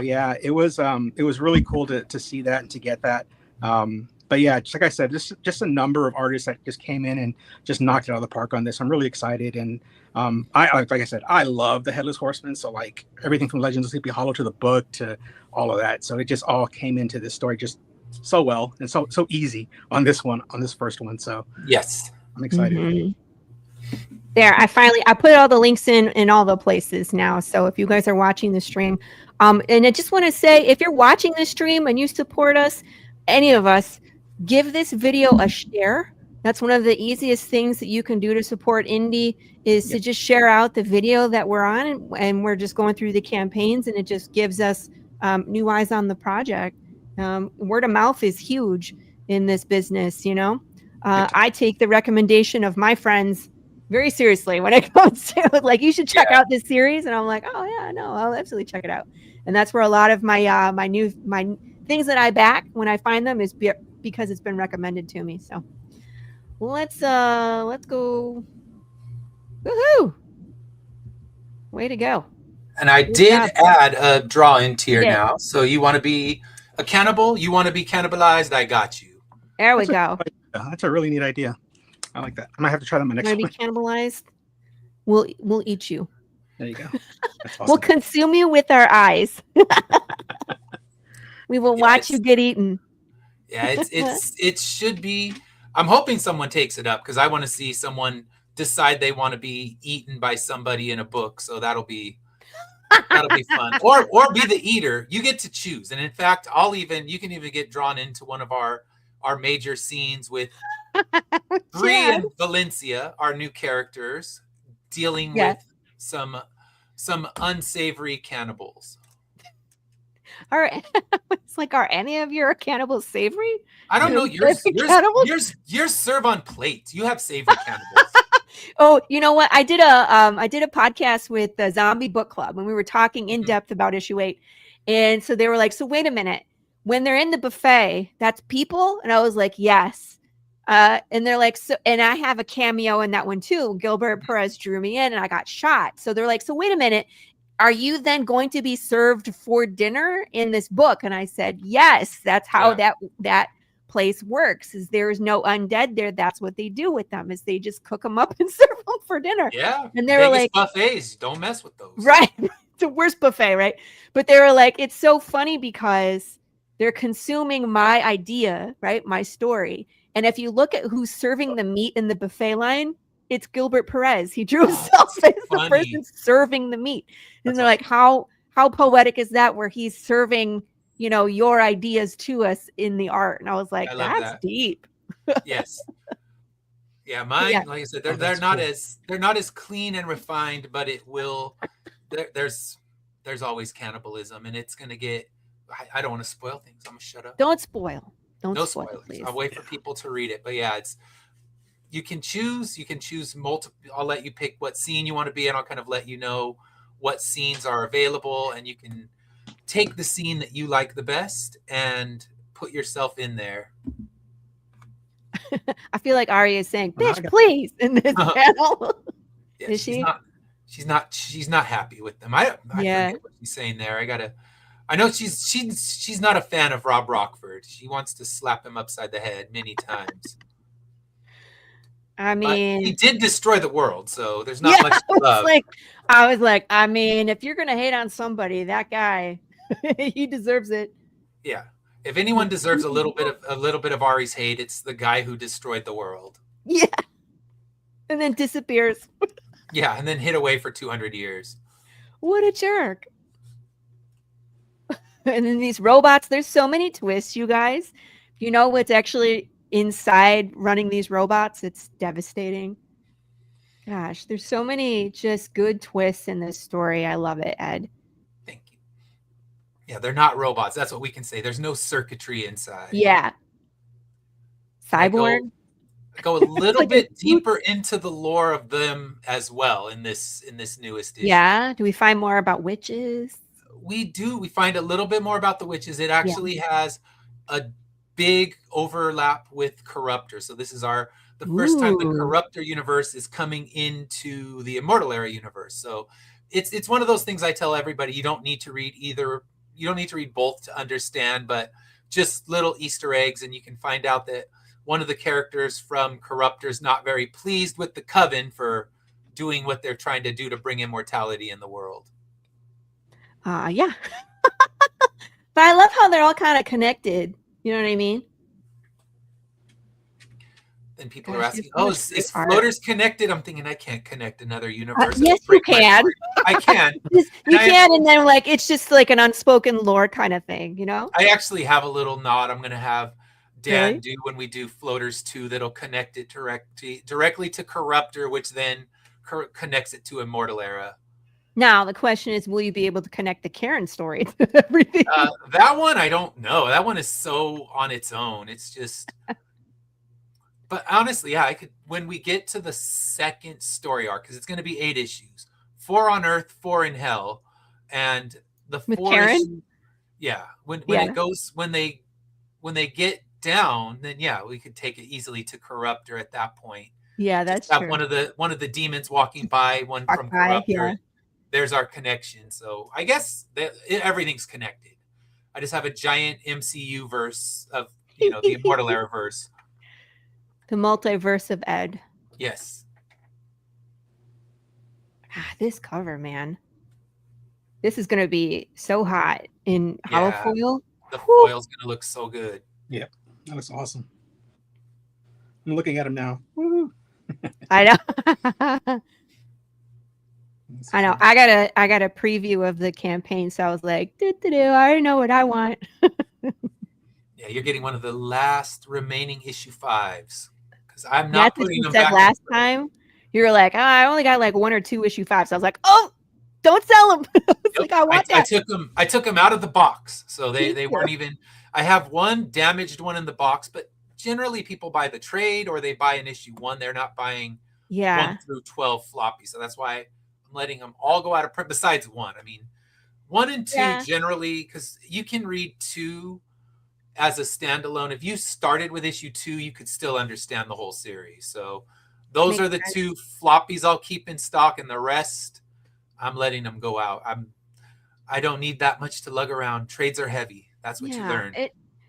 yeah, it was really cool to see that and to get that. But yeah, just like I said, just a number of artists that just came in and just knocked it out of the park on this. I'm really excited, and like I said, I love the Headless Horseman. So like everything from Legends of Sleepy Hollow to the book to all of that. So it just all came into this story just so well and so easy on this first one. So yes, I'm excited. There, I put all the links in all the places now. So if you guys are watching the stream, and I just want to say, if you're watching the stream and you support us, any of us, give this video a share. That's one of the easiest things that you can do to support indie is to just share out the video that we're on, and we're just going through the campaigns, and it just gives us new eyes on the project. Word of mouth is huge in this business, I take the recommendation of my friends very seriously when it comes to like, you should check out this series, and I'm like, oh yeah, no, I'll absolutely check it out. And that's where a lot of my my things that I back when I find them is because it's been recommended to me. So let's go. Woohoo! Way to go. And I did add a draw in tier now. So you want to be a cannibal? You want to be cannibalized? I got you. There we go. That's a really neat idea. I like that. I might have to try that my next one. Be cannibalized? We'll eat you. There you go. That's awesome. We'll consume you with our eyes. We will watch you get eaten. Yeah, it should be. I'm hoping someone takes it up because I want to see someone decide they want to be eaten by somebody in a book. So that'll be fun. Or be the eater. You get to choose. And in fact, you can even get drawn into one of our major scenes with Bree and Valencia, our new characters, dealing with some unsavory cannibals. All right. It's like, are any of your cannibals savory? I don't know. Yours serve on plates. You have savory cannibals. Oh, you know what? I did a podcast with the Zombie Book Club when we were talking in depth about issue 8. And so they were like, so wait a minute. when they're in the buffet, that's people? And I was like, yes. And they're like, so, and I have a cameo in that one too. Gilbert Perez drew me in and I got shot. So they're like, so wait a minute, are you then going to be served for dinner in this book? And I said, yes, that's how that place works. Is there is no undead there. That's what they do with them, is they just cook them up and serve them for dinner. Yeah. And they were like, buffets, don't mess with those. Right. It's the worst buffet, right? But they were like, it's so funny because they're consuming my idea, right? My story. And if you look at who's serving the meat in the buffet line, it's Gilbert Perez. He drew himself as the person serving the meat. And they're like, how poetic is that, where he's serving, you know, your ideas to us in the art? And I was like, that's deep. Yes. Yeah, mine, like I said, they're not as clean and refined, but it will there's always cannibalism, and it's gonna get I don't want to spoil things. I'm gonna shut up. Don't spoil. No spoilers. Please. I'll wait for people to read it. But yeah, you can choose multiple. I'll let you pick what scene you want to be in. I'll kind of let you know what scenes are available, and you can take the scene that you like the best and put yourself in there. I feel like Ari is saying, bitch, please, in this panel. Yeah, is she? She's not happy with them. I forget what she's saying there. I know she's not a fan of Rob Rockford. She wants to slap him upside the head many times. I mean, but he did destroy the world, so there's not much love. I was like, I mean, if you're gonna hate on somebody, that guy, he deserves it. Yeah. If anyone deserves a little bit of Ari's hate, it's the guy who destroyed the world. Yeah. And then disappears. Yeah, and then hid away for 200 years. What a jerk. And then these robots, there's so many twists, you guys. You know what's actually inside running these robots? It's devastating. Gosh, there's so many just good twists in this story. I love it, Ed. Thank you. Yeah, they're not robots. That's what we can say. There's no circuitry inside. Yeah. Cyborg. Go a little bit deeper into the lore of them as well in this newest issue. Yeah. Do we find more about witches? We do. We find a little bit more about the witches. It actually has a big overlap with Corruptor. So this is the first time the Corruptor universe is coming into the Immortal era universe. So it's one of those things I tell everybody, you don't need to read either. You don't need to read both to understand, but just little Easter eggs, and you can find out that one of the characters from Corruptor is not very pleased with the Coven for doing what they're trying to do to bring immortality in the world. Yeah. But I love how they're all kind of connected. You know what I mean? Then people are asking, is Floaters connected? I'm thinking, I can't connect another universe. Yes, you can. I can. You can, and then like it's just like an unspoken lore kind of thing, you know? I actually have a little nod I'm going to have Dan do when we do Floaters 2 that'll connect it directly to Corruptor, which then connects it to Immortal Era. Now, the question is, will you be able to connect the Karen story to everything? That one, I don't know. That one is so on its own. It's just... But honestly, yeah, I could. When we get to the second story arc, because it's going to be 8 issues, 4 on Earth, 4 in Hell, and the 4 Karen? When they get down, then we could take it easily to Corruptor at that point. Yeah, that's true. One of the demons walking by, one from Corruptor. Yeah. There's our connection. So I guess everything's connected. I just have a giant MCU verse of the Immortal Era verse. The multiverse of Ed. Yes. This cover, man. This is going to be so hot in holofoil. The foil's going to look so good. Yeah, that looks awesome. I'm looking at him now. Woo. I know. I know. I got a preview of the campaign, so I was like, I already know what I want. Yeah, you're getting one of the last remaining issue 5s. Because I'm not putting them back. Last time you were like, I only got like 1 or 2 issue 5s. So I was like, don't sell them. Like, I want that. I took them out of the box, so they weren't even. I have one damaged one in the box, but generally people buy the trade or they buy an issue 1. They're not buying 1 through 12 floppy. So that's why I'm letting them all go out of print. Besides 1, I mean, 1 and 2 generally, because you can read 2 as a standalone. If you started with issue 2, you could still understand the whole series. So those are the 2 floppies I'll keep in stock, and the rest I'm letting them go out. I don't need that much to lug around. Trades are heavy. That's what you learn.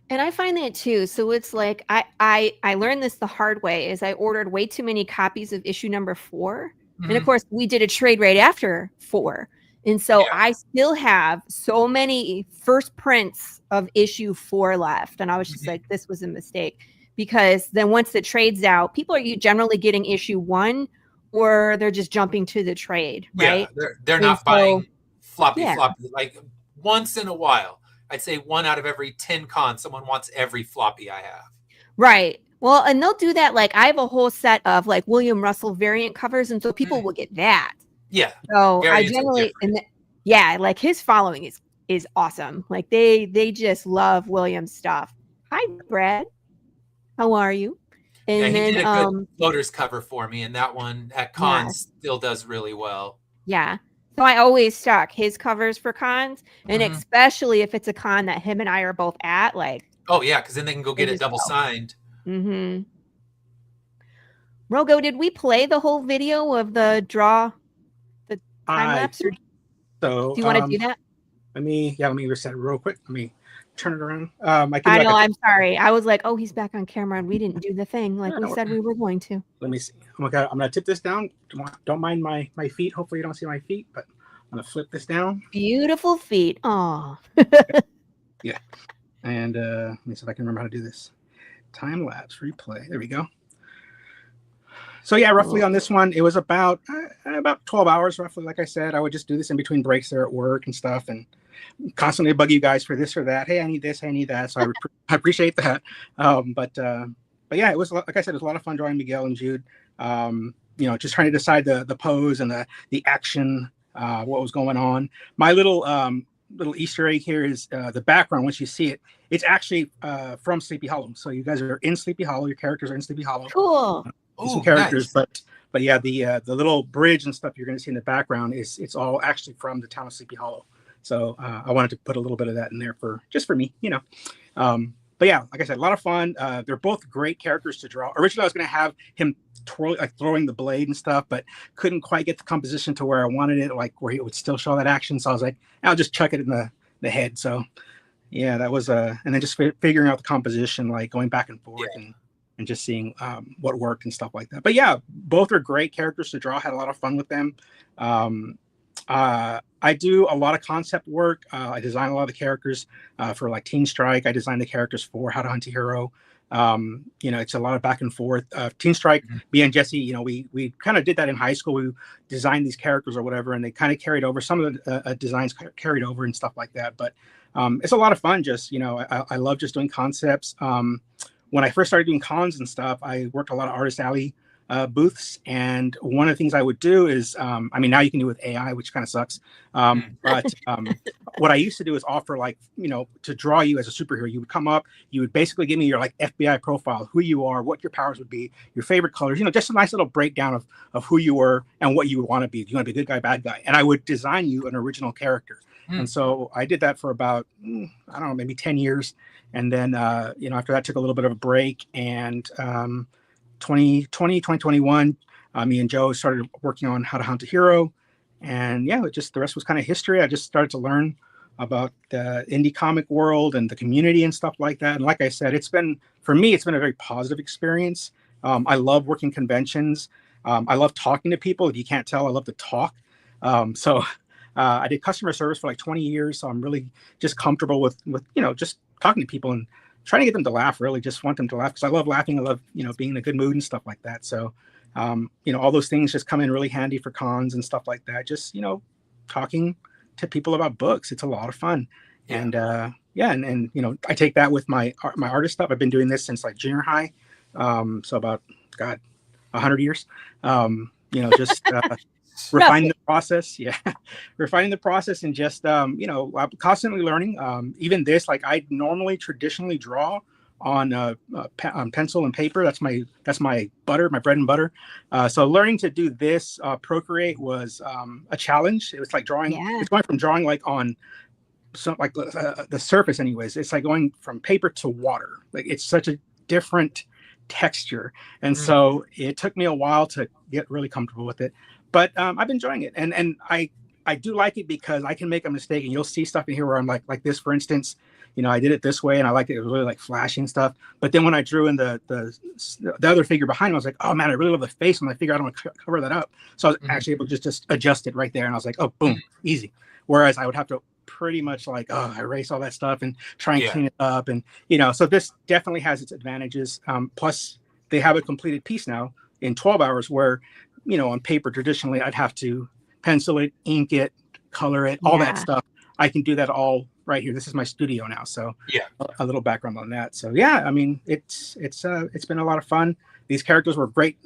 And I find that too. So it's like I learned this the hard way. Is I ordered way too many copies of issue number 4, and of course we did a trade right after 4, and so I still have so many first prints of issue 4 left. And I was just like, this was a mistake, because then once the trade's out, people are generally getting issue 1, or they're just jumping to the trade, right? Yeah, they're not buying floppy like once in a while. I'd say 1 out of every 10 cons, someone wants every floppy I have. Right. Well, and they'll do that. Like I have a whole set of like William Russell variant covers, and so people will get that. Yeah. So I generally, like his following is awesome. Like they just love William's stuff. Hi, Brad. How are you? And he did a good floaters cover for me, and that one at cons still does really well. Yeah. So I always stock his covers for cons, and especially if it's a con that him and I are both at, like. Oh yeah, because then they can go get it double signed. Mm-hmm. Rogo, did we play the whole video of the draw, the time lapse? So do you want to do that? Let me reset it real quick. Let me turn it around. I know. I'm sorry. I was like, oh, he's back on camera, and we didn't do the thing like we said we were going to. Let me see. I'm gonna tip this down. Don't mind my feet. Hopefully you don't see my feet, but I'm gonna flip this down. Beautiful feet. Oh. Yeah. And let me see if I can remember how to do this. Time lapse replay. There we go. So yeah, roughly on this one, it was about 12 hours, roughly. Like I said, I would just do this in between breaks there at work and stuff, and constantly bug you guys for this or that. Hey, I need this, I need that. So I appreciate that. But yeah, it was, like I said, it was a lot of fun drawing Miguel and Jude. Just trying to decide the pose and the action, what was going on. My little Easter egg here is the background. Once you see it, it's actually from Sleepy Hollow. So you guys are in Sleepy Hollow. Your characters are in Sleepy Hollow. Cool. Some characters, nice. But yeah, the little bridge and stuff you're going to see in the background it's all actually from the town of Sleepy Hollow. So I wanted to put a little bit of that in there for me, But yeah, like I said, a lot of fun. They're both great characters to draw. Originally, I was going to have him throwing the blade and stuff, but couldn't quite get the composition to where I wanted it, like where he would still show that action. So I was like, I'll just chuck it in the head. So yeah, that was and then just figuring out the composition, like going back and forth and just seeing what worked and stuff like that. But yeah, both are great characters to draw. Had a lot of fun with them. I do a lot of concept work. I design a lot of the characters for like Teen Strike. I designed the characters for How to Hunt a Hero. It's a lot of back and forth. Teen Strike, me and Jesse, we kind of did that in high school. We designed these characters or whatever, and they kind of carried over. Some of the designs carried over and stuff like that. But it's a lot of fun. Just, I love just doing concepts. When I first started doing cons and stuff, I worked a lot of Artist Alley booths, and one of the things I would do is now you can do it with AI, which kind of sucks, but what I used to do is offer to draw you as a superhero. You would come up, you would basically give me your like FBI profile, who you are, what your powers would be, your favorite colors, just a nice little breakdown of who you were and what you would want to be. Do you want to be a good guy, bad guy? And I would design you an original character. And so I did that for about I don't know, maybe 10 years, and then after that took a little bit of a break, and 2021, me and Joe started working on How to Hunt a Hero, and yeah, the rest was kind of history. I just started to learn about the indie comic world and the community and stuff like that. And like I said, for me, it's been a very positive experience. I love working conventions. I love talking to people. If you can't tell, I love to talk. I did customer service for like 20 years, so I'm really just comfortable with just talking to people and trying to get them to laugh. Really just want them to laugh, because I love laughing. I love, being in a good mood and stuff like that. So, all those things just come in really handy for cons and stuff like that. Just, talking to people about books. It's a lot of fun. Yeah. And I take that with my artist stuff. I've been doing this since like junior high. So about, 100 years, just refining the process. Yeah. Refining the process and just, I'm constantly learning. Even this, like I normally traditionally draw on pencil and paper. That's my butter, my bread and butter. So learning to do this Procreate was a challenge. It was like drawing. Yeah. It's going from drawing like on like the surface anyways, it's like going from paper to water. Like it's such a different texture, and so it took me a while to get really comfortable with it, but I've been enjoying it, and I do like it because I can make a mistake, and you'll see stuff in here where I'm like this, for instance, I did it this way and I liked it. It was really like flashing stuff. But then when I drew in the other figure behind him, I was like, oh man, I really love the face. And I figured I don't want to cover that up. So I was actually able to just adjust it right there. And I was like, oh, boom, easy. Whereas I would have to pretty much like, erase all that stuff and try and clean it up. And, so this definitely has its advantages. Plus they have a completed piece now in 12 hours where, on paper, traditionally I'd have to pencil it, ink it, color it, all that stuff. I can do that all right here. This is my studio now, so a little background on that. So I mean, it's been a lot of fun. These characters were great,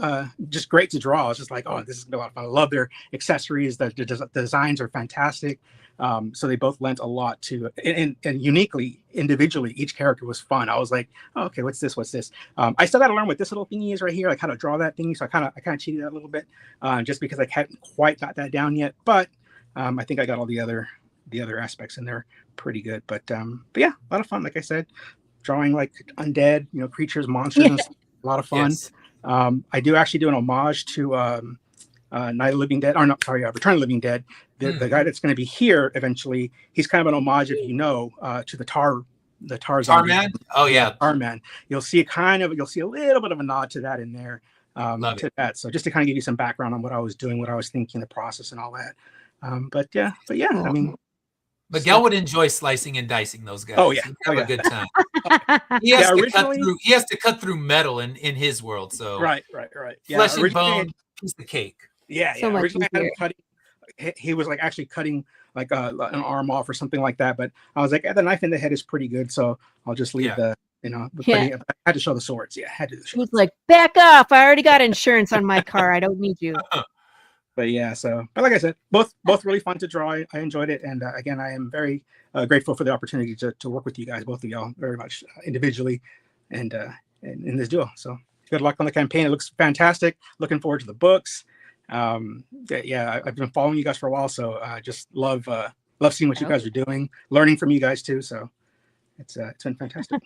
just great to draw. I was just like, oh, this is gonna be a lot of fun. I love their accessories. The designs are fantastic. So they both lent a lot to, and uniquely, individually, each character was fun. I was like, oh, okay, what's this? I still got to learn what this little thingy is right here, like how to draw that thingy. So I kind of cheated that a little bit, just because I hadn't quite got that down yet. But I think I got all the other aspects in there pretty good. But yeah, a lot of fun. Like I said, drawing like undead, creatures, monsters, and stuff, a lot of fun. Yes. I do actually do an homage to Night of the Living Dead, or not, sorry, Return of the Living Dead. The guy that's going to be here eventually, he's kind of an homage, if to the Tarzan Man. Oh yeah, Tarman. You'll see a little bit of a nod to that in there. That. So just to kind of give you some background on what I was doing, what I was thinking, the process, and all that. But yeah, I mean, Miguel would enjoy slicing and dicing those guys. Oh yeah, he'd have a good time. He has to cut through metal in his world. So right. Flesh and bone, piece of cake. Yeah. So originally I had him cutting. He was like actually cutting like an arm off or something like that. But I was like, the knife in the head is pretty good, so I'll just leave the. I had to show the swords. Yeah, I had to. He was like, back off! I already got insurance on my car. I don't need you. But yeah, but like I said, both really fun to draw. I enjoyed it, and again, I am very grateful for the opportunity to work with you guys, both of y'all, very much individually, and in this duo. So good luck on the campaign. It looks fantastic. Looking forward to the books. I've been following you guys for a while, so I just love seeing what you guys are doing, learning from you guys too. So it's been fantastic.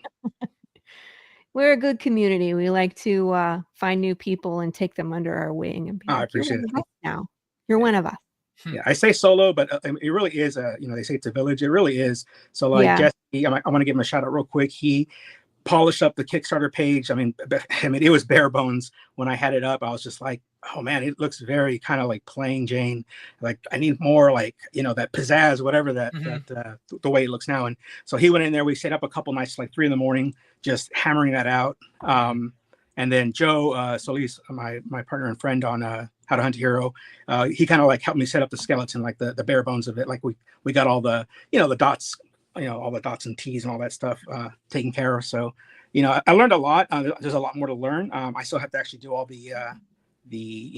We're a good community. We like to find new people and take them under our wing. And be I appreciate it. Now you're one of us. Yeah, I say solo, but it really is they say it's a village. It really is. So like Jesse, I want to give him a shout out real quick. He polished up the Kickstarter page. I mean, it was bare bones when I had it up. I was just like, oh man, it looks very kind of like plain Jane. Like I need more like, that pizzazz, whatever that the way it looks now. And so he went in there, we stayed up a couple nights, like 3 a.m, just hammering that out. And then Joe Solis, my partner and friend on How to Hunt a Hero, he kind of like helped me set up the skeleton, like the bare bones of it. Like we got all the, the dots, all the dots and T's and all that stuff taken care of. So, I learned a lot. There's a lot more to learn. I still have to actually do all the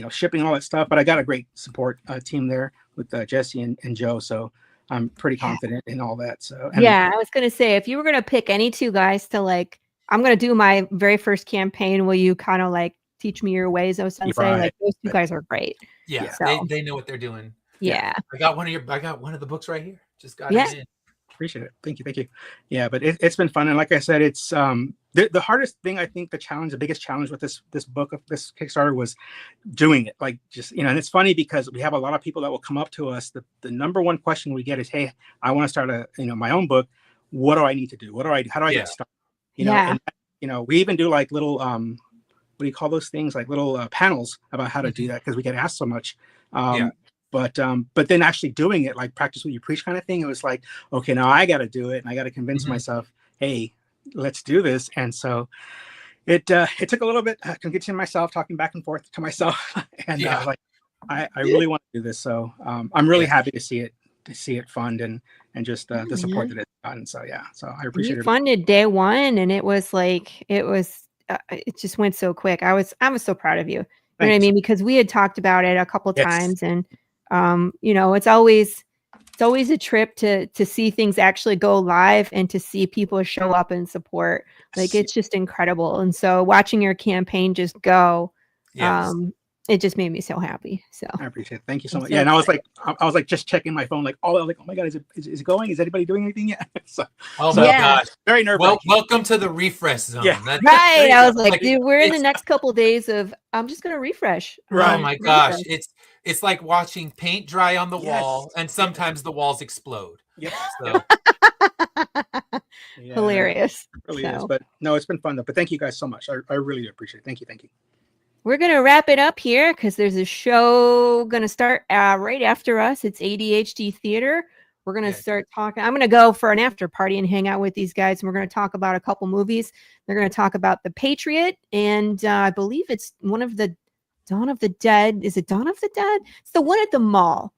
shipping and all that stuff, but I got a great support team there with Jesse and Joe. So I'm pretty confident in all that. So I was going to say, if you were going to pick any two guys to like, I'm going to do my very first campaign, will you kind of like teach me your ways, oh sensei? Right. Like those two guys are great. Yeah. So, they know what they're doing. Yeah. I got one of the books right here. Just got it in. Appreciate it. Thank you. Yeah, but it's been fun. And like I said, it's the hardest thing, I think, the biggest challenge with this book of this Kickstarter was doing it. Like just, and it's funny because we have a lot of people that will come up to us. The number one question we get is, hey, I want to start my own book. What do I need to do? How do I get started? And, we even do like little, what do you call those things? Like little panels about how to do that, because we get asked so much. But then actually doing it, like practice what you preach kind of thing, it was like, okay, now I got to do it, and I got to convince myself, hey, let's do this. And so it took a little bit convincing myself, talking back and forth to myself, and I was like, I really want to do this. So I'm really happy to see it fund and just the support that it's gotten. So so I appreciate it. Funded day one, and it was it just went so quick. I was so proud of you. You know what I mean? Because we had talked about it a couple times, and it's always a trip to see things actually go live and to see people show up and support. Like it's just incredible. And so watching your campaign just go, it just made me so happy. So I appreciate it. Thank you so I'm much. so Yeah, and excited. I was like just checking my phone, like all, like, oh my god, is it going? Is anybody doing anything yet? so Oh so my Yeah. gosh. very nerve Well, wracking. welcome to the refresh zone. Yeah. That's Right. you I go. was like, Like, dude, we're in the it's- next couple days of I'm just gonna refresh. I'm Right. oh gonna my gosh. refresh. It's like watching paint dry on the Yes. wall, and sometimes the walls explode. Yep. So Yeah, Hilarious. it really is. So But no, it's been fun though. But thank you guys so much. I really appreciate it. Thank you. Thank you. we're gonna wrap it up here because there's a show gonna start right after us. It's ADHD Theater. We're gonna Yeah. start talking. I'm gonna go for an after party and hang out with these guys, and we're gonna talk about a couple movies. They're gonna talk about The Patriot, and I believe it's one of the Dawn of the Dead. Is it Dawn of the Dead? It's the one at the mall.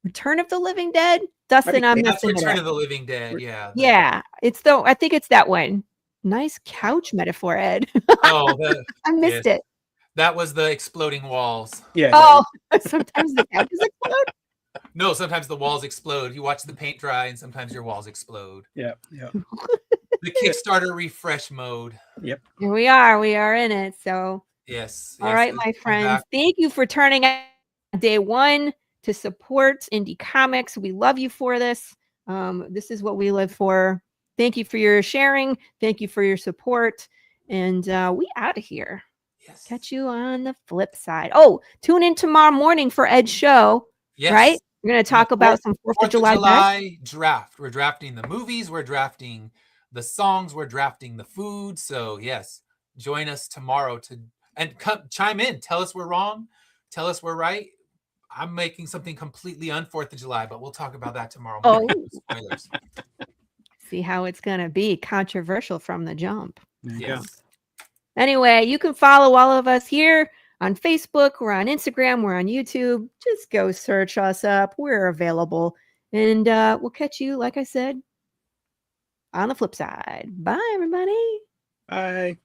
Return of the Living Dead. Dustin, I'm that's messing it Return up. of the Living Dead. Yeah. Yeah, it's the. I think it's that one. Nice couch metaphor, Ed. Oh, I missed yes. it. That was the exploding walls. Yeah. Oh, sometimes the couches explode. No, sometimes the walls explode. You watch the paint dry, and sometimes your walls explode. Yeah. Yeah. The Kickstarter refresh mode. Here we are. We are in it. So, Yes. all yes, right, I'm my friends. back. Thank you for turning out day one to support indie comics. We love you for this. This is what we live for. Thank you for your sharing. Thank you for your support. And we out of here. Yes. Catch you on the flip side. Oh, tune in tomorrow morning for Ed's show. Yes. Right? We're going to talk about some 4th of July. Draft. We're drafting the movies. We're drafting the songs. We're drafting the food. So yes, join us tomorrow and come chime in. Tell us we're wrong. Tell us we're right. I'm making something completely on 4th of July, but we'll talk about that tomorrow morning. Spoilers. See how it's going to be controversial from the jump. Yes. Anyway, you can follow all of us here on Facebook. We're on Instagram. We're on YouTube. Just go search us up. We're available. And we'll catch you, like I said, on the flip side. Bye, everybody. Bye.